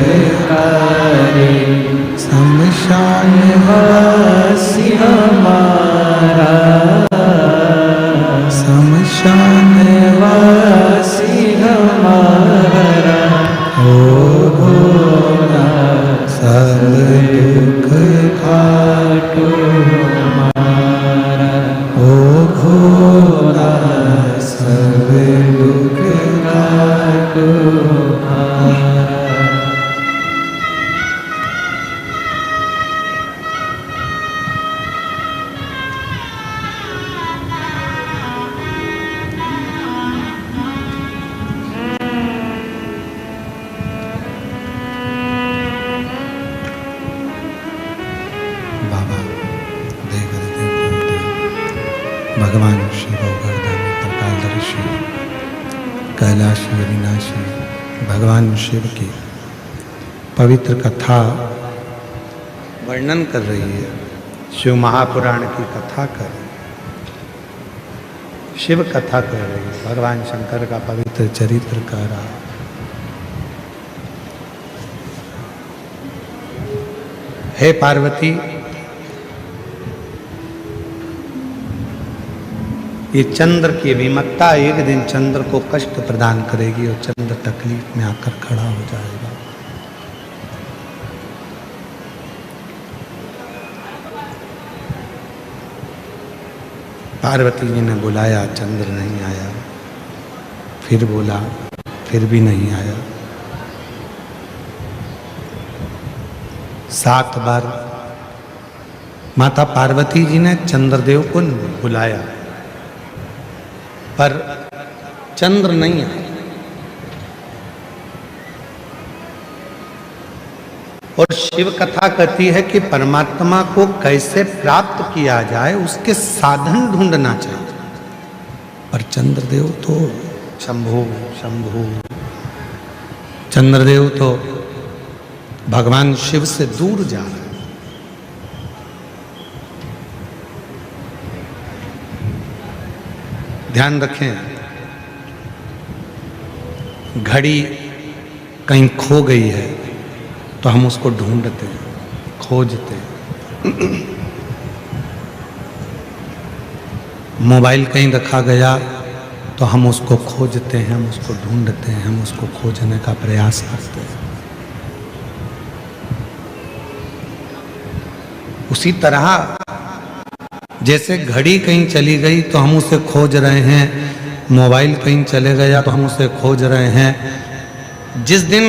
शमशान वासी हमारा, शमशान वासी हमारा। ओ भोला सब दुख काटो हमारा, ओ भोला सब दुख काटो हमारा। भगवान शिव गोवर्धन त्रिकालदर्शी कैलाश अविनाशी भगवान शिव की पवित्र कथा वर्णन कर रही है। शिव महापुराण की कथा कर रही है, शिव कथा कर रही है, भगवान शंकर का पवित्र चरित्र कह रहा है। हे पार्वती, ये चंद्र की विमत्ता एक दिन चंद्र को कष्ट प्रदान करेगी और चंद्र तकलीफ में आकर खड़ा हो जाएगा। पार्वती जी ने बुलाया, चंद्र नहीं आया। फिर बोला, फिर भी नहीं आया। 7 बार माता पार्वती जी ने चंद्रदेव को बुलाया, पर चंद्र नहीं आया। और शिव कथा कहती है कि परमात्मा को कैसे प्राप्त किया जाए उसके साधन ढूंढना चाहिए। पर चंद्रदेव तो शंभु शंभु, चंद्रदेव तो भगवान शिव से दूर जा रहे हैं। ध्यान रखें, घड़ी कहीं खो गई है तो हम उसको ढूंढते हैं, खोजते हैं। मोबाइल कहीं रखा गया तो हम उसको खोजते हैं, हम उसको ढूंढते हैं, हम उसको खोजने का प्रयास करते हैं। उसी तरह जैसे घड़ी कहीं चली गई तो हम उसे खोज रहे हैं, मोबाइल कहीं चले गया तो हम उसे खोज रहे हैं। जिस दिन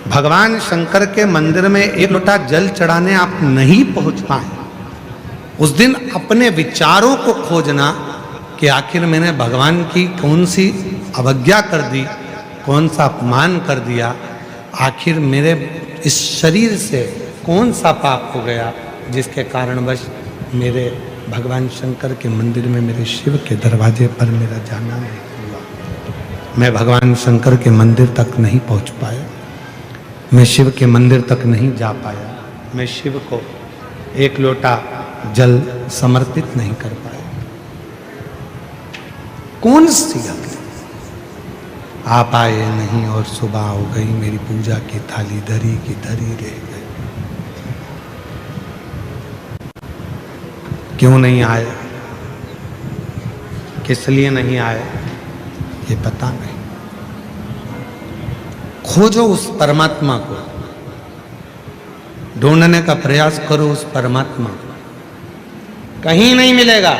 भगवान शंकर के मंदिर में एक लोटा जल चढ़ाने आप नहीं पहुंच पाए, उस दिन अपने विचारों को खोजना कि आखिर मैंने भगवान की कौन सी अवज्ञा कर दी, कौन सा अपमान कर दिया, आखिर मेरे इस शरीर से कौन सा पाप हो गया जिसके कारणवश मेरे भगवान शंकर के मंदिर में, मेरे शिव के दरवाजे पर मेरा जाना नहीं हुआ। मैं भगवान शंकर के मंदिर तक नहीं पहुंच पाया, मैं शिव के मंदिर तक नहीं जा पाया, मैं शिव को एक लोटा जल समर्पित नहीं कर पाया। कौन सी गलती? आप आए नहीं और सुबह हो गई, मेरी पूजा की थाली धरी की धरी रह गई। क्यों नहीं आए, किस लिए नहीं आए, ये पता नहीं। खोजो उस परमात्मा को, ढूंढने का प्रयास करो उस परमात्मा को, कहीं नहीं मिलेगा।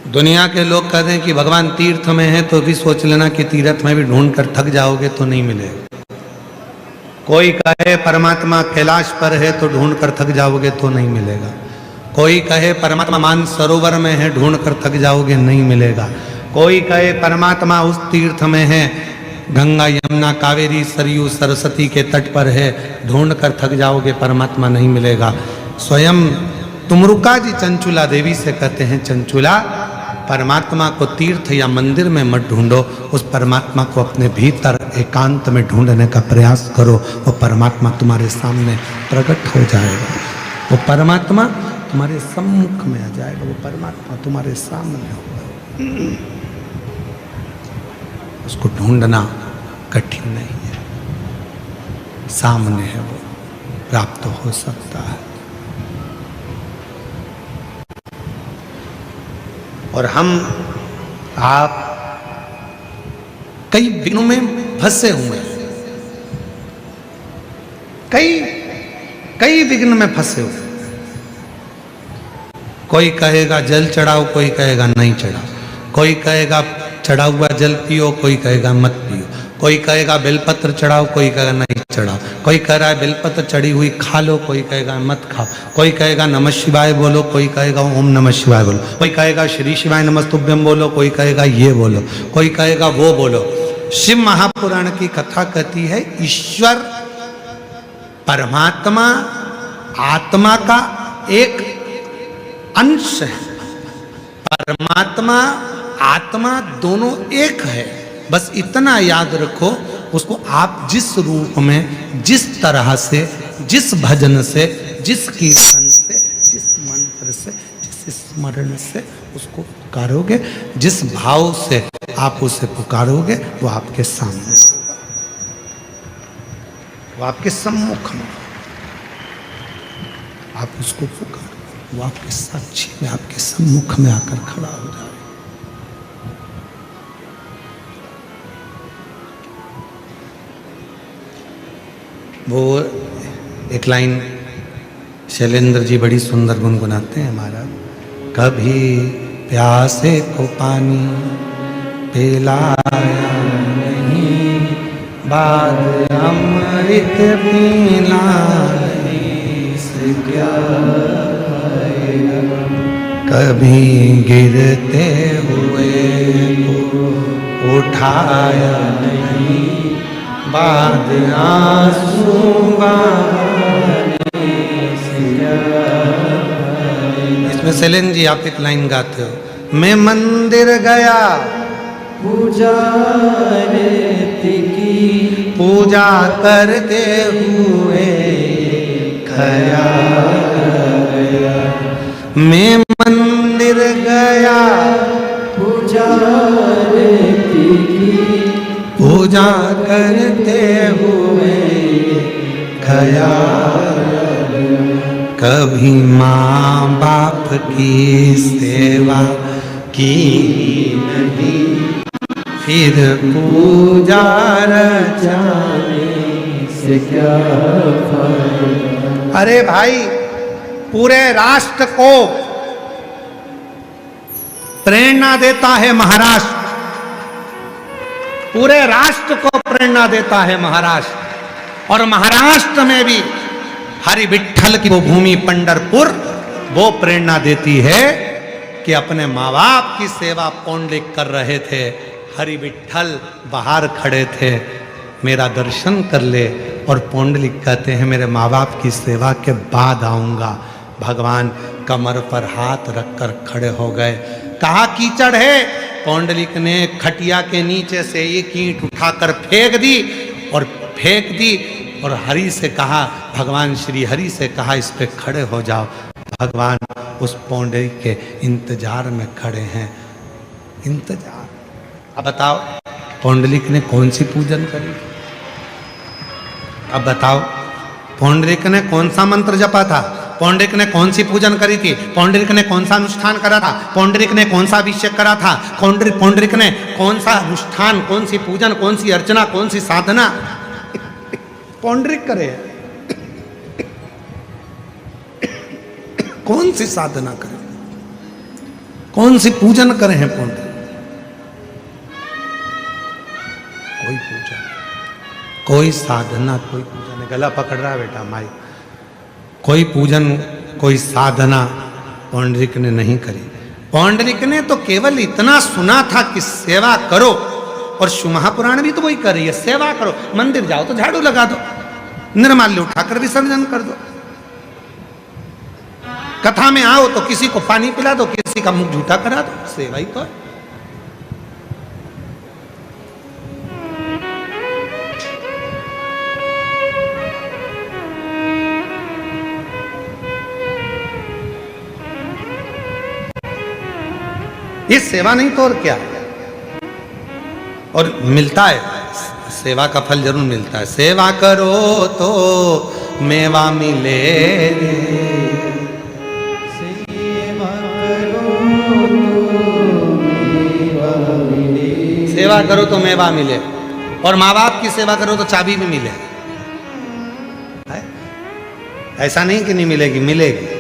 दुनिया के लोग कहते हैं कि भगवान तीर्थ में है, तो भी सोच लेना कि तीर्थ में भी ढूंढ कर थक जाओगे तो नहीं मिलेगा। कोई कहे परमात्मा कैलाश पर है तो ढूंढ कर थक जाओगे तो नहीं मिलेगा। कोई कहे परमात्मा मान सरोवर में है, ढूंढ कर थक जाओगे नहीं मिलेगा। कोई कहे परमात्मा उस तीर्थ में है, गंगा यमुना कावेरी सरयू सरस्वती के तट पर है, ढूंढ कर थक जाओगे परमात्मा नहीं मिलेगा। स्वयं तुमरुका जी चंचुला देवी से कहते हैं, चंचुला परमात्मा को तीर्थ या मंदिर में मत ढूंढो, उस परमात्मा को अपने भीतर एकांत में ढूंढने का प्रयास करो। वो परमात्मा तुम्हारे सामने प्रकट हो जाएगा, वो परमात्मा तुम्हारे सम्मुख में आ जाएगा, वो परमात्मा तुम्हारे सामने होगा। उसको ढूंढना कठिन नहीं है, सामने है, वो प्राप्त हो सकता है। और हम आप कई विघ्नों में फंसे हुए हैं, कई विघ्न में फंसे हुए। कोई कहेगा जल चढ़ाओ, कोई कहेगा नहीं चढ़ाओ, कोई कहेगा चढ़ा हुआ जल पियो, कोई कहेगा मत पियो, कोई कहेगा बेलपत्र चढ़ाओ, कोई कहेगा नहीं चढ़ाओ, कोई कह रहा है बेलपत्र चढ़ी हुई खा लो, कोई कहेगा मत खाओ, कोई कहेगा नमः शिवाय बोलो, कोई कहेगा ओम नमः शिवाय बोलो, कोई कहेगा श्री शिवाय नमस्तुभ्यम बोलो, कोई कहेगा ये बोलो, कोई कहेगा वो बोलो। शिव महापुराण की कथा कहती है ईश्वर परमात्मा आत्मा का एक अंश है। परमात्मा आत्मा दोनों एक है, बस इतना याद रखो। उसको आप जिस रूप में, जिस तरह से, जिस भजन से, जिस कीर्तन से, जिस मंत्र से, जिस स्मरण से उसको पुकारोगे, जिस भाव से आप उसे पुकारोगे, वो आपके सामने, वो आपके सम्मुख में, आप उसको पुकारो, वो आपके साक्षी में, आपके सम्मुख में आकर खड़ा हो जाए। वो एक लाइन शैलेंद्र जी बड़ी सुंदर गुनगुनाते हैं महाराज। कभी प्यासे को पानी पिलाया नहीं, बाद अमृत पीना से क्या फायदा। कभी गिरते हुए को उठाया नहीं, बाद आंसू बहाने से क्या फायदा। इसमें सेलेन जी आप एक लाइन गाते हो। मैं मंदिर गया पूजा की, पूजा करते हुए खया गया। मैं मंदिर गया पूजा की, पूजा करते हुए खया। कभी माँ बाप की सेवा की नहीं, फिर पूजा रचाने से क्या फायदा। अरे भाई, पूरे राष्ट्र को प्रेरणा देता है महाराष्ट्र, पूरे राष्ट्र को प्रेरणा देता है महाराष्ट्र। और महाराष्ट्र में भी हरि विठ्ठल की वो भूमि पंढरपुर, वो प्रेरणा देती है कि अपने माँ बाप की सेवा पौंडलिक कर रहे थे, हरि विठ्ठल बाहर खड़े थे, मेरा दर्शन कर ले। और पौंडलिक कहते हैं मेरे माँ बाप की सेवा के बाद आऊंगा। भगवान कमर पर हाथ रखकर खड़े हो गए। कहा कीचड़ है, पौंडलिक ने खटिया के नीचे से एक ईंट उठाकर फेंक दी और फेंक दी, और हरि से कहा, भगवान श्री हरि से कहा इस पे खड़े हो जाओ। भगवान उस पौंडलिक के इंतजार में खड़े हैं, इंतजार। अब बताओ पौंडलिक ने कौन सी पूजन करी? अब बताओ पौंडलिक ने कौन सा मंत्र जपा था? पौंडलिक ने कौन सी पूजन करी थी? पौंडलिक ने कौन सा अनुष्ठान करा था? पौंडलिक ने कौन सा अभिषेक करा था? पौंडलिक ने कौन सा अनुष्ठान, कौन सी पूजन, कौन सी अर्चना, कौन सी साधना पौंडलिक करे? कौन सी साधना करे, कौन सी पूजन करे हैं पौंडलिक? कोई पूजन, कोई साधना, कोई पूजन। गला पकड़ रहा है बेटा माई। कोई पूजन, कोई साधना पौंडलिक ने नहीं करी। पौंडलिक ने तो केवल इतना सुना था कि सेवा करो, और महापुराण भी तो वही कर रही है, सेवा करो। मंदिर जाओ तो झाड़ू लगा दो, निर्माल्य उठाकर विसर्जन कर दो, कथा में आओ तो किसी को पानी पिला दो, किसी का मुख झूठा करा दो, सेवा ही तो है। ये सेवा नहीं तो और क्या? और मिलता है, सेवा का फल जरूर मिलता है। सेवा करो तो मेवा मिले रे, सेवा करो तो मेवा मिले, सेवा करो तो मेवा मिले। और माँ बाप की सेवा करो तो चाबी भी मिले। ऐसा नहीं कि नहीं मिलेगी, मिलेगी।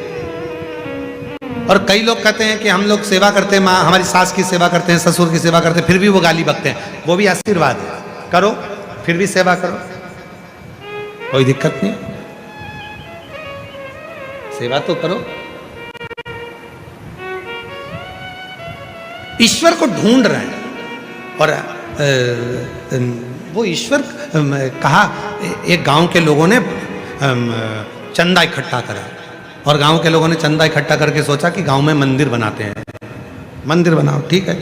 और कई लोग कहते हैं कि हम लोग सेवा करते हैं, माँ हमारी सास की सेवा करते हैं, ससुर की सेवा करते हैं, फिर भी वो गाली बकते हैं। वो भी आशीर्वाद है, करो फिर भी सेवा करो, कोई दिक्कत नहीं, सेवा तो करो। ईश्वर को ढूंढ रहे हैं, और वो ईश्वर कहा, एक गांव के लोगों ने चंदा इकट्ठा करा, और गांव के लोगों ने चंदा इकट्ठा करके सोचा कि गांव में मंदिर बनाते हैं, मंदिर बनाओ, ठीक है।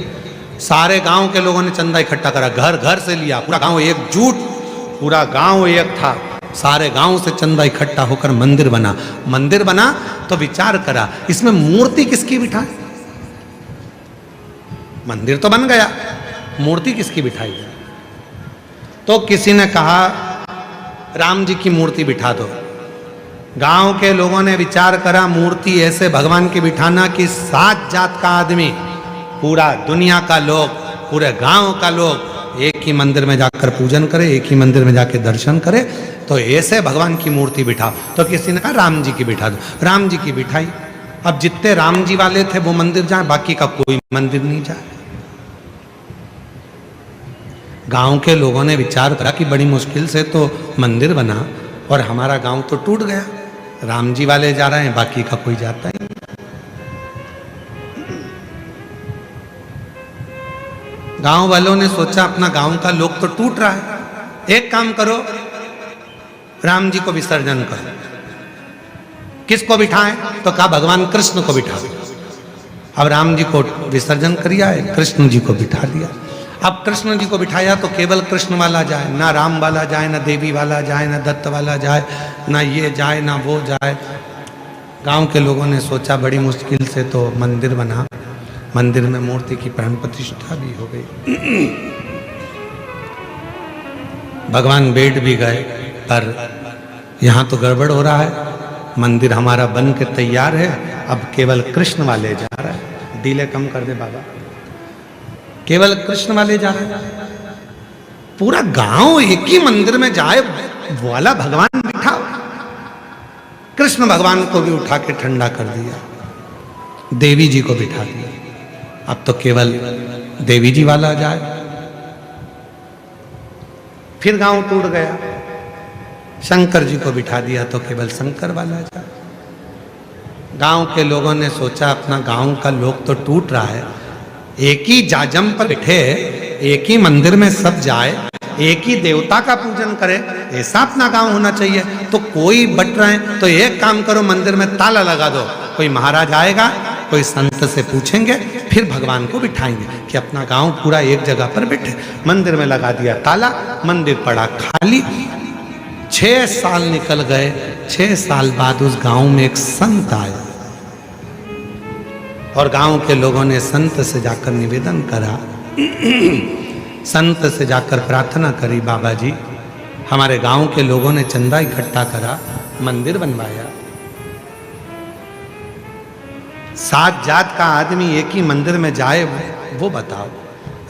सारे गांव के लोगों ने चंदा इकट्ठा करा, घर घर से लिया, पूरा गांव एकजुट, पूरा गांव एक था, सारे गांव से चंदा इकट्ठा होकर मंदिर बना। मंदिर बना तो विचार करा इसमें मूर्ति किसकी बिठाए, मंदिर तो बन गया, मूर्ति किसकी बिठाई जाए? तो किसी ने कहा राम जी की मूर्ति बिठा दो। गांव के लोगों ने विचार करा मूर्ति ऐसे भगवान की बिठाना कि 7 जात का आदमी, पूरा दुनिया का लोग, पूरे गांव का लोग एक ही मंदिर में जाकर पूजन करे, एक ही मंदिर में जाके दर्शन करे, तो ऐसे भगवान की मूर्ति बिठाओ। तो किसी ने कहा राम जी की बिठा दो, राम जी की बिठाई। अब जितने राम जी वाले थे वो मंदिर जाए, बाकी का कोई मंदिर नहीं जाए। गांव के लोगों ने विचार करा कि बड़ी मुश्किल से तो मंदिर बना और हमारा गांव तो टूट गया, राम जी वाले जा रहे हैं, बाकी का कोई जाता ही नहीं। गांव वालों ने सोचा अपना गांव का लोग तो टूट रहा है, एक काम करो राम जी को विसर्जन करो। किसको बिठाएं? तो कहा भगवान कृष्ण को बिठा दो। अब राम जी को विसर्जन करिया है, कृष्ण जी को बिठा दिया। अब कृष्ण जी को बिठाया तो केवल कृष्ण वाला जाए, ना राम वाला जाए, ना देवी वाला जाए, ना दत्त वाला जाए, ना ये जाए ना वो जाए। गांव के लोगों ने सोचा बड़ी मुश्किल से तो मंदिर बना, मंदिर में मूर्ति की प्राण प्रतिष्ठा भी हो गई, भगवान बैठ भी गए, पर यहाँ तो गड़बड़ हो रहा है, मंदिर हमारा बन के तैयार है, अब केवल कृष्ण वाले जा रहा है। डिले कम कर दे बाबा, केवल कृष्ण वाले जा रहे हैं। पूरा गांव एक ही मंदिर में जाए वाला भगवान बिठाओ। कृष्ण भगवान को भी उठा के ठंडा कर दिया, देवी जी को बिठा दिया, अब तो केवल देवी जी वाला जाए। फिर गांव टूट गया, शंकर जी को बिठा दिया तो केवल शंकर वाला जाए। गांव के लोगों ने सोचा अपना गांव का लोग तो टूट रहा है, एक ही जाजम पर बैठे, एक ही मंदिर में सब जाए, एक ही देवता का पूजन करे, ऐसा अपना गांव होना चाहिए। तो कोई बट रहे हैं तो एक काम करो, मंदिर में ताला लगा दो, कोई महाराज आएगा, कोई संत से पूछेंगे, फिर भगवान को बिठाएंगे कि अपना गांव पूरा एक जगह पर बैठे। मंदिर में लगा दिया ताला, मंदिर पड़ा खाली। 6 साल निकल गए, 6 साल बाद उस गांव में एक संत आया और गांव के लोगों ने संत से जाकर निवेदन करा, संत से जाकर प्रार्थना करी, बाबा जी हमारे गांव के लोगों ने चंदा इकट्ठा करा, मंदिर बनवाया, 7 जात का आदमी एक ही मंदिर में जाए वो बताओ।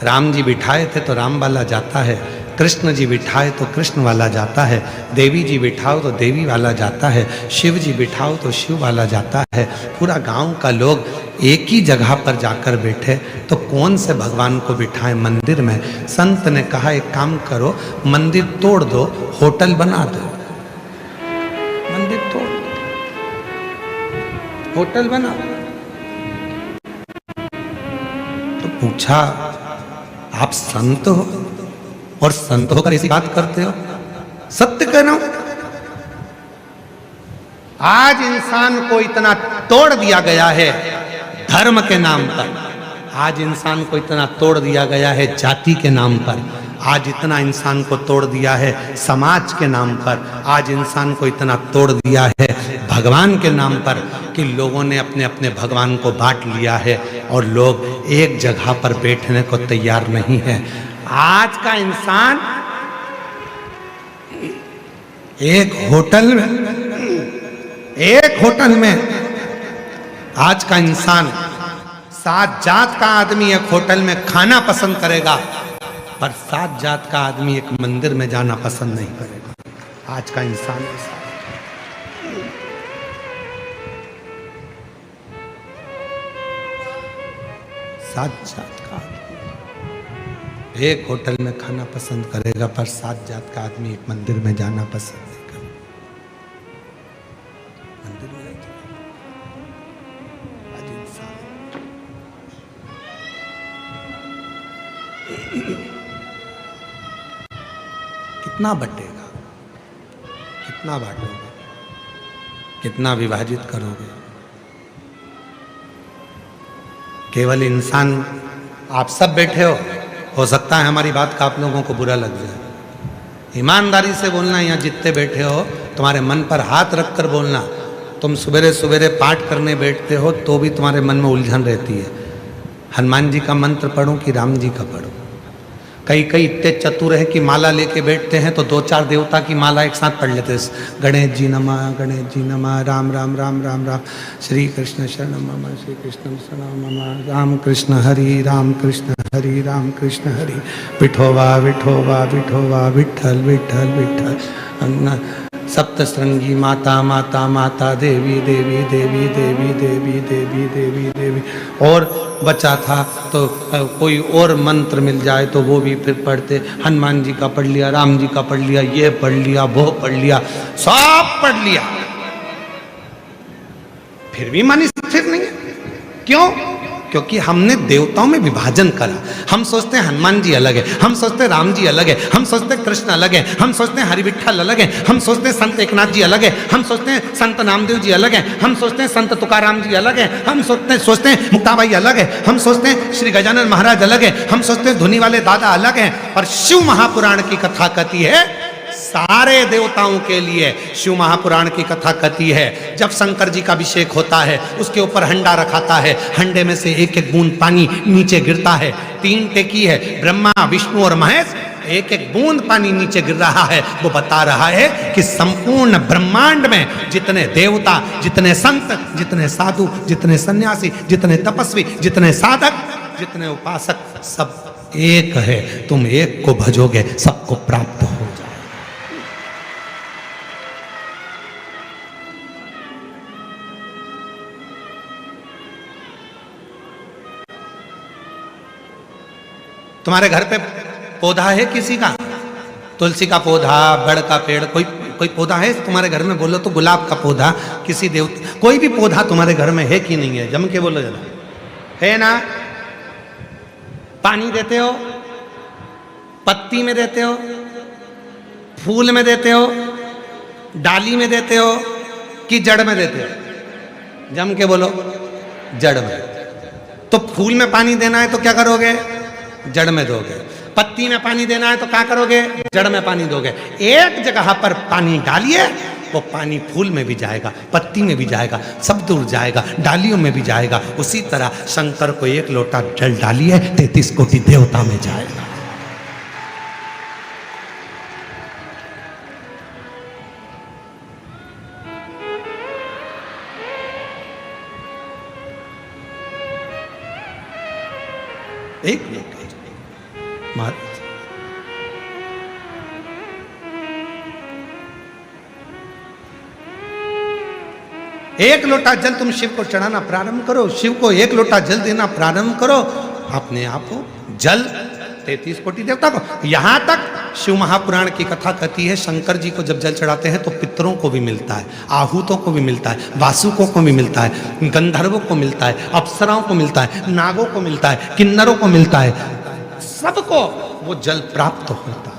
राम जी बिठाए थे तो राम वाला जाता है, कृष्ण जी बिठाए तो कृष्ण वाला जाता है, देवी जी बिठाओ तो देवी वाला जाता है, शिव जी बिठाओ तो शिव वाला जाता है। पूरा गांव का लोग एक ही जगह पर जाकर बैठे तो कौन से भगवान को बिठाए मंदिर में? संत ने कहा एक काम करो, मंदिर तोड़ दो, होटल बना दो। मंदिर तोड़ दो, होटल बना। तो पूछा आप संत हो और संत होकर ऐसी बात करते हो? सत्य कह रहा हूं, आज इंसान को इतना तोड़ दिया गया है धर्म के नाम पर, आज इंसान को इतना तोड़ दिया गया है जाति के नाम पर, आज इतना इंसान को तोड़ दिया है समाज के नाम पर, आज इंसान को इतना तोड़ दिया है भगवान के नाम पर कि लोगों ने अपने अपने भगवान को बांट लिया है और लोग एक जगह पर बैठने को तैयार नहीं है। आज का इंसान एक होटल में आज का इंसान 7 जात का आदमी एक होटल में खाना पसंद करेगा, पर 7 जात का आदमी एक मंदिर में जाना पसंद नहीं करेगा। आज का इंसान ऐसा। 7 जात का आदमी एक होटल में खाना पसंद करेगा, पर 7 जात का आदमी एक मंदिर में जाना पसंद नहीं करेगा। मंदिर में आज इंसान कितना बटेगा, कितना बांटोगे? कितना विभाजित करोगे? केवल इंसान, आप सब बैठे हो सकता है हमारी बात का आप लोगों को बुरा लग जाए। ईमानदारी से बोलना, यहाँ जितने बैठे हो तुम्हारे मन पर हाथ रखकर बोलना। तुम सवेरे सवेरे पाठ करने बैठते हो तो भी तुम्हारे मन में उलझन रहती है, हनुमान जी का मंत्र पढ़ूं कि राम जी का पढ़ूं। कई कई इतने चतुर है कि माला लेके बैठते हैं तो 2-4 देवता की माला एक साथ पढ़ लेते हैं। गणेश जी नमः, राम राम राम राम राम, श्री कृष्ण शरणम मम, श्री कृष्ण शरणम मम, राम कृष्ण हरि, राम कृष्ण हरि, राम कृष्ण हरि, विठोबा विठोबा विठोबा, विठ्ठल विठ्ठल विठ्ठल, सप्तश्रृंगी माता माता माता, देवी देवी देवी देवी देवी देवी देवी देवी। और बचा था तो कोई और मंत्र मिल जाए तो वो भी फिर पढ़ते। हनुमान जी का पढ़ लिया, राम जी का पढ़ लिया, ये पढ़ लिया, वो पढ़ लिया, सब पढ़ लिया, फिर भी मन स्थिर नहीं है। क्यों? क्योंकि हमने देवताओं में विभाजन करा। हम सोचते हैं हनुमान जी अलग है, हम सोचते हैं राम जी अलग है, हम सोचते हैं कृष्ण अलग है, हम सोचते हैं हरि विठ्ठल अलग है, हम सोचते हैं संत एकनाथ जी अलग है, हम सोचते हैं संत नामदेव जी अलग है, हम सोचते हैं संत तुकाराम जी अलग है, हम सोचते हैं मुक्ताबाई अलग है, हम सोचते हैं श्री गजानन महाराज अलग है, हम सोचते हैं धुनी वाले दादा अलग हैं। पर शिव महापुराण की कथा कहती है सारे देवताओं के लिए। शिव महापुराण की कथा कहती है जब शंकर जी का अभिषेक होता है, उसके ऊपर हंडा रखाता है, हंडे में से एक एक बूंद पानी नीचे गिरता है। 3 टेकी है, ब्रह्मा विष्णु और महेश, एक एक बूंद पानी नीचे गिर रहा है। वो बता रहा है कि संपूर्ण ब्रह्मांड में जितने देवता, जितने संत, जितने साधु, जितने सन्यासी, जितने तपस्वी, जितने साधक, जितने उपासक, सब एक है। तुम एक को भजोगे सबको प्राप्त हो जाए। तुम्हारे घर पे पौधा है किसी का? तुलसी का पौधा, बड़ का पेड़, कोई पौधा है तुम्हारे घर में? बोलो तो गुलाब का पौधा, किसी देवता, कोई भी पौधा तुम्हारे घर में है कि नहीं है? जम के बोलो जरा, है ना? पानी देते हो? पत्ती में देते हो? फूल में देते हो? डाली में देते हो कि जड़ में देते हो? जम के बोलो, जड़ में। तो फूल में पानी देना है तो क्या करोगे? जड़ में दोगे। पत्ती में पानी देना है तो क्या करोगे? जड़ में पानी दोगे। एक जगह पर पानी डालिए, वो पानी फूल में भी जाएगा, पत्ती में भी जाएगा, सब दूर जाएगा, डालियों में भी जाएगा। उसी तरह शंकर को 1 लोटा जल डालिए, 33 कोटि देवता में जाएगा। एक लोटा महाराज, एक लोटा जल तुम शिव को चढ़ाना प्रारंभ करो, शिव को 1 लोटा जल देना प्रारंभ करो, अपने आप हो जल 33 कोटि देवता को। यहां तक शिव महापुराण की कथा कहती है शंकर जी को जब जल चढ़ाते हैं तो पितरों को भी मिलता है, आहूतों को भी मिलता है, वासुकों को भी मिलता है, गंधर्वों को मिलता है, अप्सराओं को मिलता है, नागों को मिलता है, किन्नरों को मिलता है, सबको वो जल प्राप्त होता है।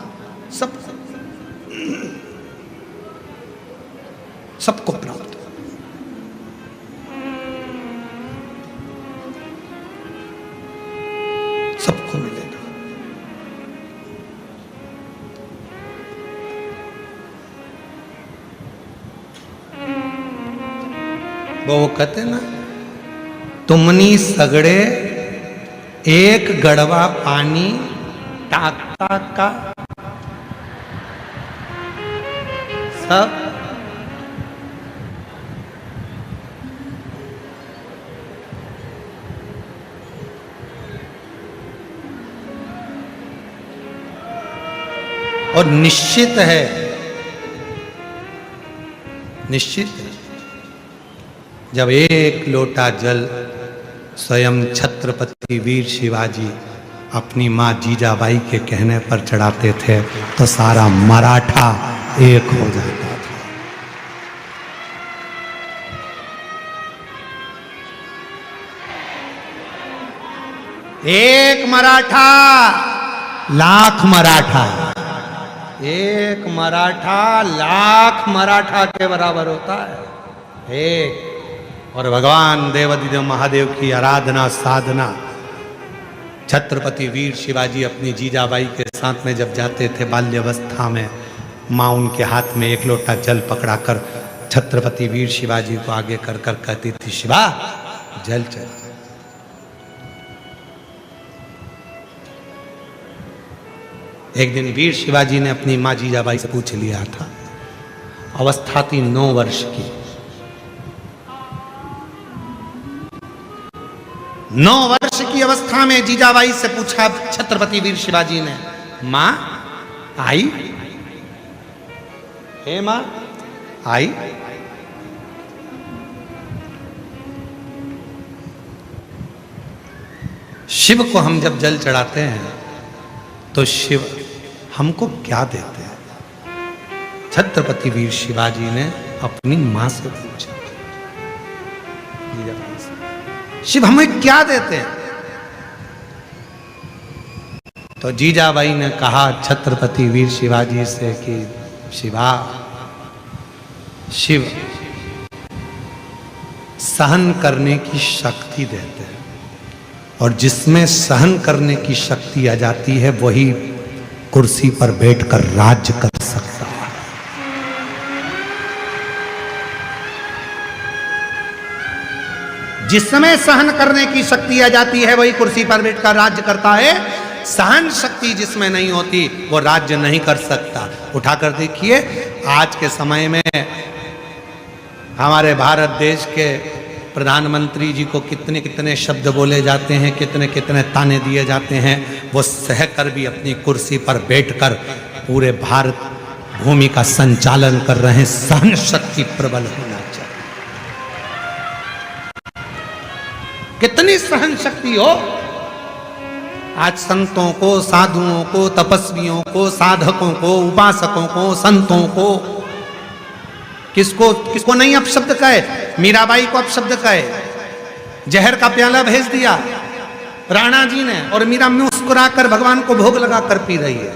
सबको प्राप्त, सबको मिलेगा। वो कहते ना, तुमनी सगड़े एक गड़वा पानी टाकता का सब और निश्चित है, निश्चित है जब 1 लोटा जल स्वयं छत्रपति वीर शिवाजी अपनी माँ जीजाबाई के कहने पर चढ़ाते थे तो सारा मराठा एक हो जाता था। एक मराठा लाख मराठा, एक मराठा लाख मराठा के बराबर होता है। एक। और भगवान देवाधिदेव महादेव की आराधना साधना। छत्रपति वीर शिवाजी अपनी जीजाबाई के साथ में जब जाते थे बाल्यावस्था में, माँ उनके हाथ में एक लोटा जल पकड़ाकर छत्रपति वीर शिवाजी को आगे कर कर कहती थी, शिवा जल चल। एक दिन वीर शिवाजी ने अपनी माँ जीजाबाई से पूछ लिया था, अवस्था थी 9 वर्ष की। 9 वर्ष की अवस्था में जीजाबाई से पूछा छत्रपति वीर शिवाजी ने, मां आई? हे मां आई? शिव को हम जब जल चढ़ाते हैं तो शिव हमको क्या देते हैं? छत्रपति वीर शिवाजी ने अपनी मां से पूछा, शिव हमें क्या देते हैं? तो जीजाबाई ने कहा छत्रपति वीर शिवाजी से कि शिवा, शिव सहन करने की शक्ति देते हैं, और जिसमें सहन करने की शक्ति आ जाती है वही कुर्सी पर बैठकर राज्य कर सकता है। जिसमें सहन करने की शक्ति आ जाती है वही कुर्सी पर बैठकर राज्य करता है। सहन शक्ति जिसमें नहीं होती वो राज्य नहीं कर सकता। उठाकर देखिए, आज के समय में हमारे भारत देश के प्रधानमंत्री जी को कितने कितने शब्द बोले जाते हैं, कितने कितने ताने दिए जाते हैं। वो सहकर भी अपनी कुर्सी पर बैठकर पूरे भारत भूमि का संचालन कर रहे हैं। सहन शक्ति प्रबल होना चाहिए। कितनी सहन शक्ति हो। आज संतों को, साधुओं को, तपस्वियों को, साधकों को, उपासकों को, संतों को, किसको किसको नहीं अपशब्द कहे? मीराबाई को अपशब्द कहे, जहर का प्याला भेज दिया राणा जी ने, और मीरा मुस्कुराकर भगवान को भोग लगाकर पी रही है।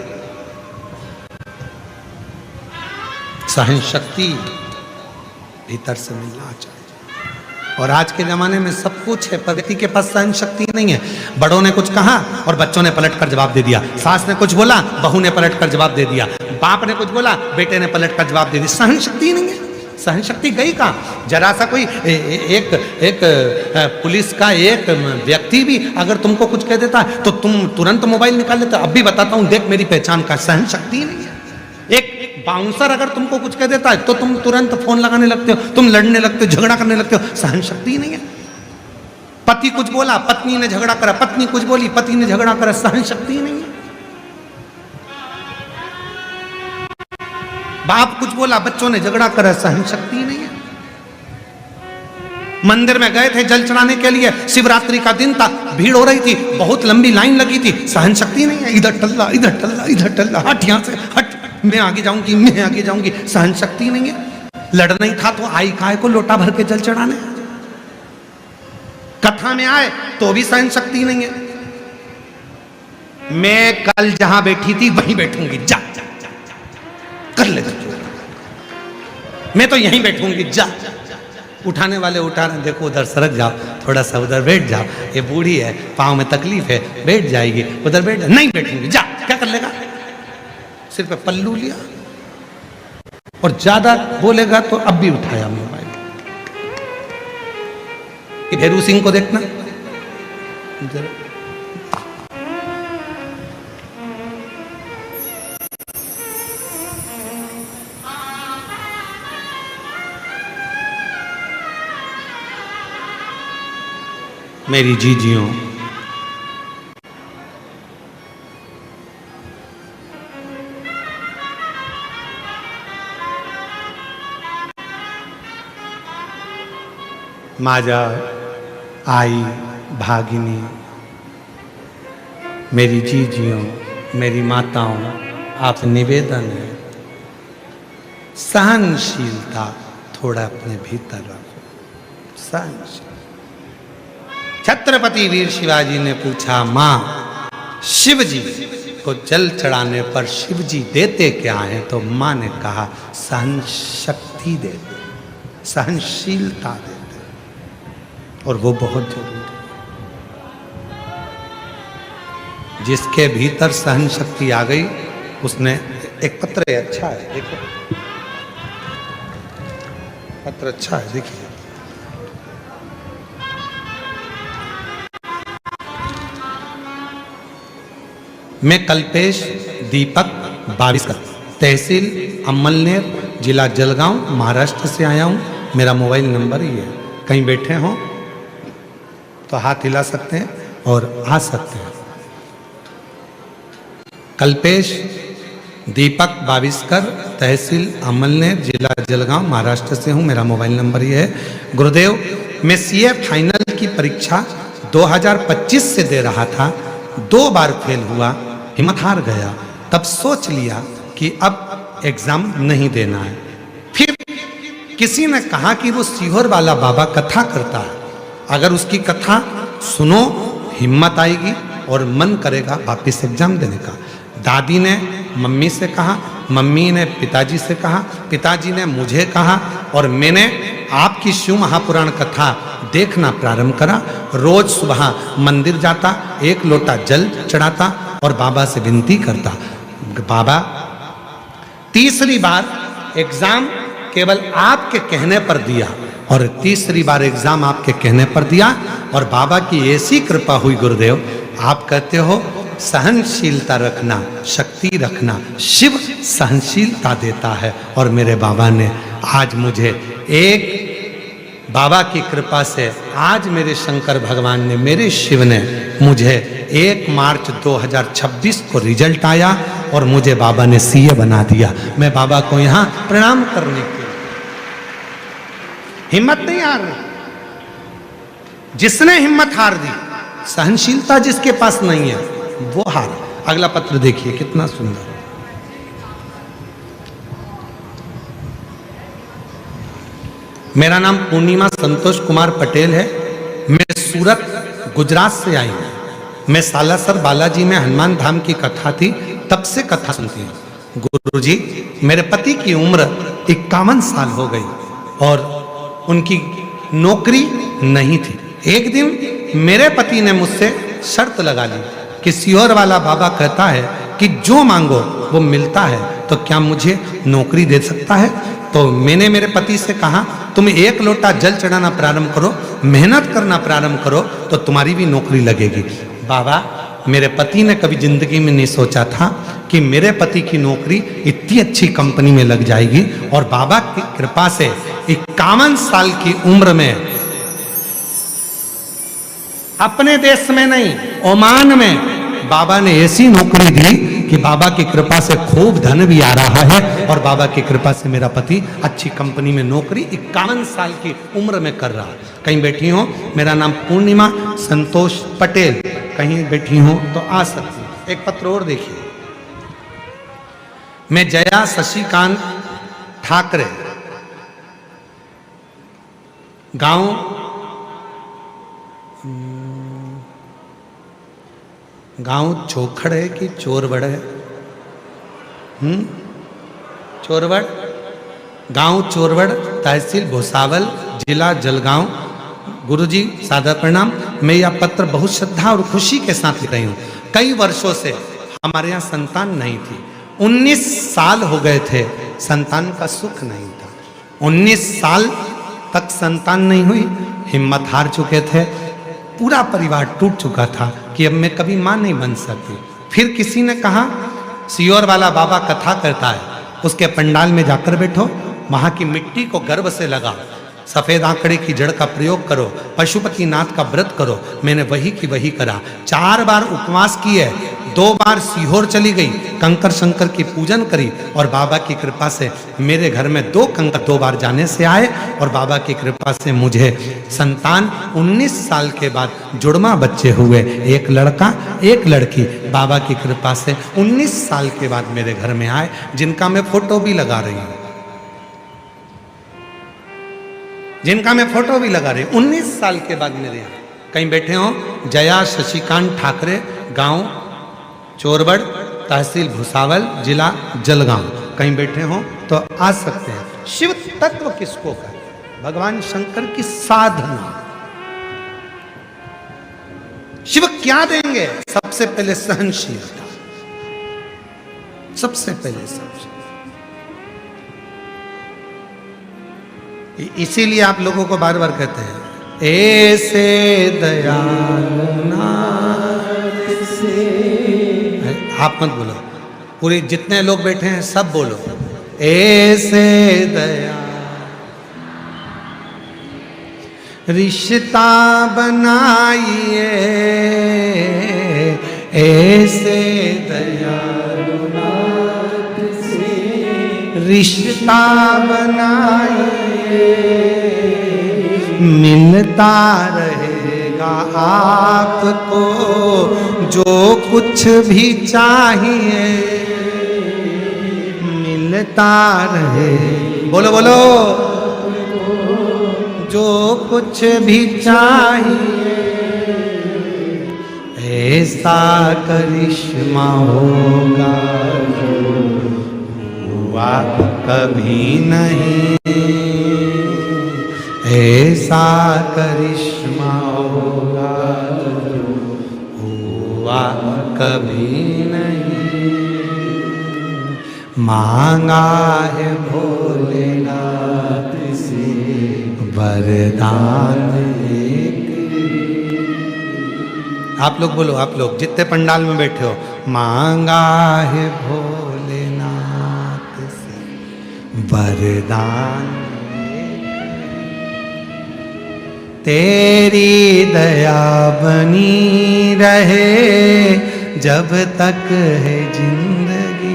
सहन शक्ति भीतर से मिलना चाहिए। और आज के जमाने में सब कुछ है, पर व्यक्ति के पास सहन शक्ति नहीं है। बड़ों ने कुछ कहा और बच्चों ने पलटकर जवाब दे दिया। सास ने कुछ बोला, बहू ने पलटकर जवाब दे दिया। बाप ने कुछ बोला, बेटे ने पलटकर जवाब दे दिया। सहन शक्ति नहीं है। सहन शक्ति गई कहाँ? जरा सा कोई एक पुलिस का एक व्यक्ति भी अगर तुमको कुछ कह देता है तो तुम तुरंत मोबाइल निकाल लेते, अब भी बताता हूं देख मेरी पहचान का। सहन शक्ति नहीं है। एक बाउंसर अगर तुमको कुछ कह देता है तो तुम तुरंत फोन लगाने लगते हो, तुम लड़ने लगते हो, झगड़ा करने लगते हो। सहन शक्ति नहीं है। पति कुछ बोला, पत्नी ने झगड़ा करा, पत्नी कुछ बोली, पति ने झगड़ा करा। सहन शक्ति नहीं है। बाप कुछ बोला, बच्चों ने झगड़ा करा। सहन शक्ति नहीं है। मंदिर में गए थे जल चढ़ाने के लिए, शिवरात्रि का दिन था, भीड़ हो रही थी, बहुत लंबी लाइन लगी थी। सहन शक्ति नहीं है। इधर टल्ला, इधर टल्ला, इधर टल्ला, हट यहां से हट, मैं आगे जाऊंगी, मैं आगे जाऊंगी। सहन शक्ति नहीं है। लड़ना ही था तो आई काय को लोटा भर के जल चढ़ाने? कथा में आए तो भी सहन शक्ति नहीं है। मैं कल जहां बैठी थी वहीं बैठूंगी, जा कर ले, मैं तो यहीं बैठूंगी, जा। उठाने वाले उठा रहे, देखो उधर सरक जाओ, थोड़ा सा उधर बैठ जाओ, ये बूढ़ी है, पाँव में तकलीफ है, बैठ जाएगी, उधर बैठ। नहीं बैठूंगी, जा। क्या कर लेगा? सिर पे पल्लू लिया, और ज्यादा बोलेगा तो अब भी उठाया मोबाइल। भेरू सिंह को देखना, मेरी जीजियों, माजा, आई, भागिनी, मेरी जीजियों, मेरी माताओं, आपसे निवेदन है, सहनशीलता थोड़ा अपने भीतर रखो। सहनशील। छत्रपति वीर शिवाजी ने पूछा, मां शिव जी को जल चढ़ाने पर शिव जी देते क्या हैं? तो मां ने कहा, सहन शक्ति देते। सहनशीलता देते हैं, और वो बहुत जरूरी है। जिसके भीतर सहन शक्ति आ गई, उसने एक पत्र है, अच्छा है, देखो पत्र अच्छा है, देखिए। मैं कल्पेश दीपक 22 तहसील अमलनेर जिला जलगांव महाराष्ट्र से आया हूं। मेरा मोबाइल नंबर ही है। कहीं बैठे हो तो हाथ हिला सकते हैं और आ सकते हैं। कल्पेश दीपक 22 तहसील अमलनेर जिला जलगांव महाराष्ट्र से हूं। मेरा मोबाइल नंबर ये है। गुरुदेव, मैं सीए फाइनल की परीक्षा 2025 से दे रहा था, 2 बार फेल हुआ, हिम्मत हार गया। तब सोच लिया कि अब एग्जाम नहीं देना है। फिर किसी ने कहा कि वो सीहोर वाला बाबा कथा करता है, अगर उसकी कथा सुनो हिम्मत आएगी और मन करेगा वापिस एग्जाम देने का। दादी ने मम्मी से कहा, मम्मी ने पिताजी से कहा, पिताजी ने मुझे कहा, और मैंने आपकी शिव महापुराण कथा देखना प्रारंभ करा। रोज सुबह मंदिर जाता, 1 लोटा जल चढ़ाता और बाबा से विनती करता, बाबा तीसरी बार एग्जाम केवल आपके कहने पर दिया, और तीसरी बार एग्जाम आपके कहने पर दिया, और बाबा की ऐसी कृपा हुई गुरुदेव, आप कहते हो सहनशीलता रखना, शक्ति रखना, शिव सहनशीलता देता है। और मेरे बाबा ने आज मुझे बाबा की कृपा से आज मेरे शंकर भगवान ने, मेरे शिव ने मुझे 1 मार्च 2026 को रिजल्ट आया और मुझे बाबा ने सीए बना दिया। मैं बाबा को यहाँ प्रणाम करने के लिए हिम्मत नहीं हार रही। जिसने हिम्मत हार दी, सहनशीलता जिसके पास नहीं है, वो हार। अगला पत्र देखिए कितना सुंदर। मेरा नाम पूर्णिमा संतोष कुमार पटेल है। मैं सूरत गुजरात से आई हूँ। मैं सालासर बालाजी में हनुमान धाम की कथा थी, तब से कथा सुनती हूँ। गुरुजी, मेरे पति की उम्र 51 साल हो गई और उनकी नौकरी नहीं थी। एक दिन मेरे पति ने मुझसे शर्त लगा ली कि सीहोर वाला बाबा कहता है कि जो मांगो वो मिलता है, तो क्या मुझे नौकरी दे सकता है? तो मैंने मेरे पति से कहा, तुम 1 लोटा जल चढ़ाना प्रारंभ करो, मेहनत करना प्रारंभ करो, तो तुम्हारी भी नौकरी लगेगी। बाबा, मेरे पति ने कभी जिंदगी में नहीं सोचा था कि मेरे पति की नौकरी इतनी अच्छी कंपनी में लग जाएगी। और बाबा की कृपा से 51 साल की उम्र में, अपने देश में नहीं, ओमान में बाबा ने ऐसी नौकरी दी कि बाबा की कृपा से खूब धन भी आ रहा है, और बाबा की कृपा से मेरा पति अच्छी कंपनी में नौकरी 51 साल की उम्र में कर रहा है। कहीं बैठी हो, मेरा नाम पूर्णिमा संतोष पटेल, कहीं बैठी हो तो आ सकती। एक पत्र और देखिए। मैं जया शशिकांत ठाकरे, गांव चोखड़ है कि चोरवड़ है? चोरवड़, गांव चोरवड़, तहसील भुसावल, जिला जलगांव। गुरुजी सादर प्रणाम। मैं यह पत्र बहुत श्रद्धा और खुशी के साथ लिख रही हूँ। कई वर्षों से हमारे यहाँ संतान नहीं थी। 19 साल हो गए थे, संतान का सुख नहीं था। 19 साल तक संतान नहीं हुई, हिम्मत हार चुके थे, पूरा परिवार टूट चुका था कि अब मैं कभी मां नहीं बन सकती। फिर किसी ने कहा, सीहोर वाला बाबा कथा करता है, उसके पंडाल में जाकर बैठो, वहां की मिट्टी को गर्भ से लगाओ, सफेद आंकड़े की जड़ का प्रयोग करो, पशुपतिनाथ का व्रत करो। मैंने वही की वही करा। 4 बार उपवास किए, 2 बार सीहोर चली गई, कंकर शंकर की पूजन करी, और बाबा की कृपा से मेरे घर में 2 कंकर 2 बार जाने से आए, और बाबा की कृपा से मुझे संतान 19 साल के बाद जुड़वा बच्चे हुए, 1 लड़का 1 लड़की। बाबा की कृपा से 19 साल के बाद मेरे घर में आए, जिनका मैं फोटो भी लगा रही हूँ, 19 साल के बाद मेरे यहाँ। कहीं बैठे हो, जया शशिकांत ठाकरे, गांव चोरवड़, तहसील भुसावल, जिला जलगांव। कहीं बैठे हो तो आ सकते हैं। शिव तत्व किसको कहे? भगवान शंकर की साधना। शिव क्या देंगे? सबसे पहले सहनशीलता, सबसे पहले सहनशीलता। इसीलिए आप लोगों को बार बार कहते हैं, ऐसे दयालु नाथ से। आप मत बोलो, पूरे जितने लोग बैठे हैं सब बोलो, ऐसे दया रिश्ता बनाइए, ऐसे दयालु नाथ से रिश्ता बनाइए, मिलता रहेगा आपको जो कुछ भी चाहिए, मिलता रहे, बोलो बोलो, जो कुछ भी चाहिए, ऐसा करिश्मा होगा हुआ कभी नहीं, ऐसा करिश्मा होगा हुआ कभी नहीं, मांगा है भोलेनाथ से वरदान एक। आप लोग बोलो, आप लोग जितने पंडाल में बैठे हो, मांगा है भोलेनाथ से वरदान, तेरी दया बनी रहे जब तक है जिंदगी,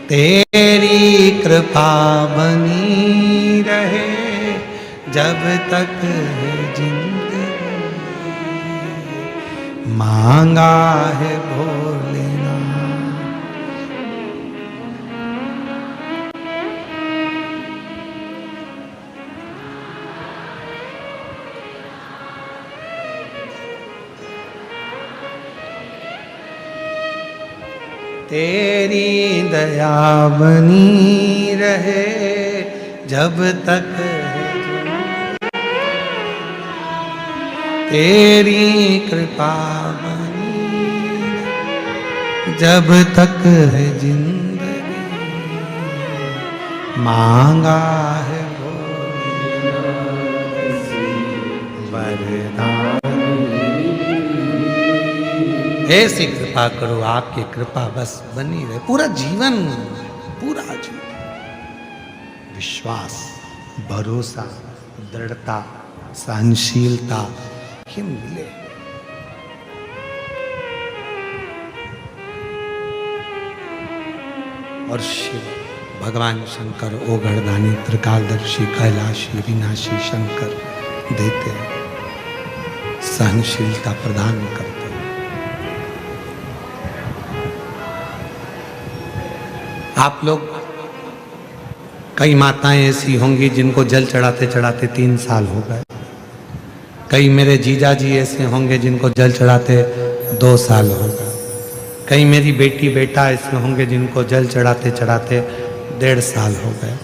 तेरी कृपा बनी रहे जब तक है जिंदगी, मांगा है भोलेनाथ। तेरी दया बनी रहे जब तक है तेरी कृपा बनी जब तक है जिंदगी, मांगा है वरदान, ऐसी कृपा करो, आपकी कृपा बस बनी रहे पूरा जीवन, पूरा जीवन। विश्वास, भरोसा, दृढ़ता, सहनशीलता ये मिले। और शिव भगवान शंकर ओघड़दानी, त्रिकालदर्शी, कैलाशी, विनाशी शंकर देते हैं, सहनशीलता प्रदान करते हैं। आप लोग, कई माताएं ऐसी होंगी जिनको जल चढ़ाते चढ़ाते 3 साल हो गए, कई मेरे जीजा जी ऐसे होंगे जिनको जल चढ़ाते 2 साल हो गए, कई मेरी बेटी बेटा ऐसे होंगे जिनको जल चढ़ाते चढ़ाते 1.5 साल हो गए,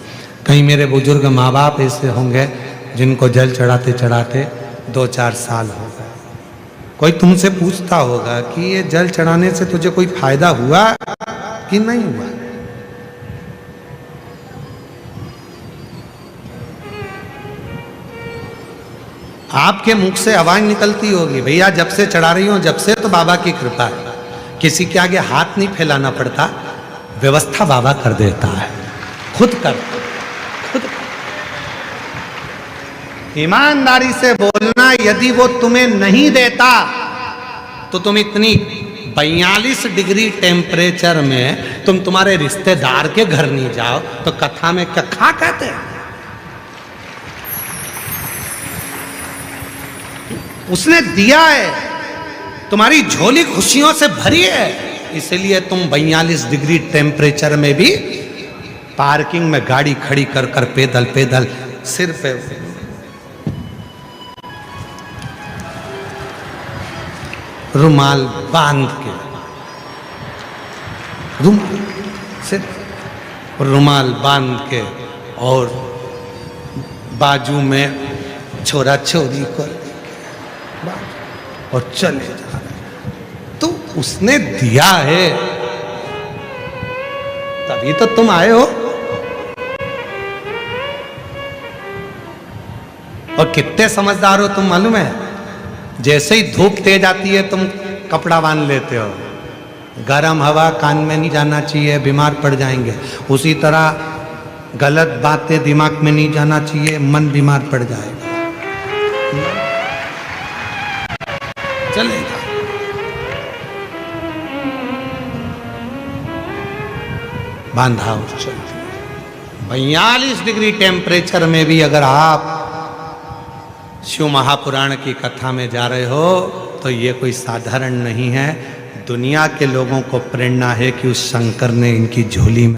कई मेरे बुजुर्ग माँ बाप ऐसे होंगे जिनको जल चढ़ाते चढ़ाते 2-4 साल हो गए। कोई तुमसे पूछता होगा कि ये जल चढ़ाने से तुझे कोई फायदा हुआ कि नहीं हुआ? आपके मुख से आवाज निकलती होगी, भैया जब से चढ़ा रही हूं, जब से तो बाबा की कृपा है, किसी के आगे हाथ नहीं फैलाना पड़ता, व्यवस्था बाबा कर देता है, खुद कर, खुद। ईमानदारी से बोलना, यदि वो तुम्हें नहीं देता तो तुम इतनी 42 डिग्री टेम्परेचर में तुम तुम्हारे रिश्तेदार के घर नहीं जाओ तो कथा में क्या खा कहते हैं? उसने दिया है, तुम्हारी झोली खुशियों से भरी है, इसलिए तुम 42 डिग्री टेम्परेचर में भी पार्किंग में गाड़ी खड़ी कर कर पैदल पैदल सिर पे रुमाल बांध के, रुमाल बांध के और बाजू में छोरा छोरी को और चले जा रहे। तो उसने दिया है तभी तो तुम आए हो। और कितने समझदार हो तुम मालूम है, जैसे ही धूप तेज आती है तुम कपड़ा बांध लेते हो। गर्म हवा कान में नहीं जाना चाहिए, बीमार पड़ जाएंगे। उसी तरह गलत बातें दिमाग में नहीं जाना चाहिए, मन बीमार पड़ जाएगा। चलेगा। बांधा और चलती है। 42 डिग्री टेम्परेचर में भी अगर आप शिव महापुराण की कथा में जा रहे हो तो ये कोई साधारण नहीं है। दुनिया के लोगों को प्रेरणा है कि उस शंकर ने इनकी झोली में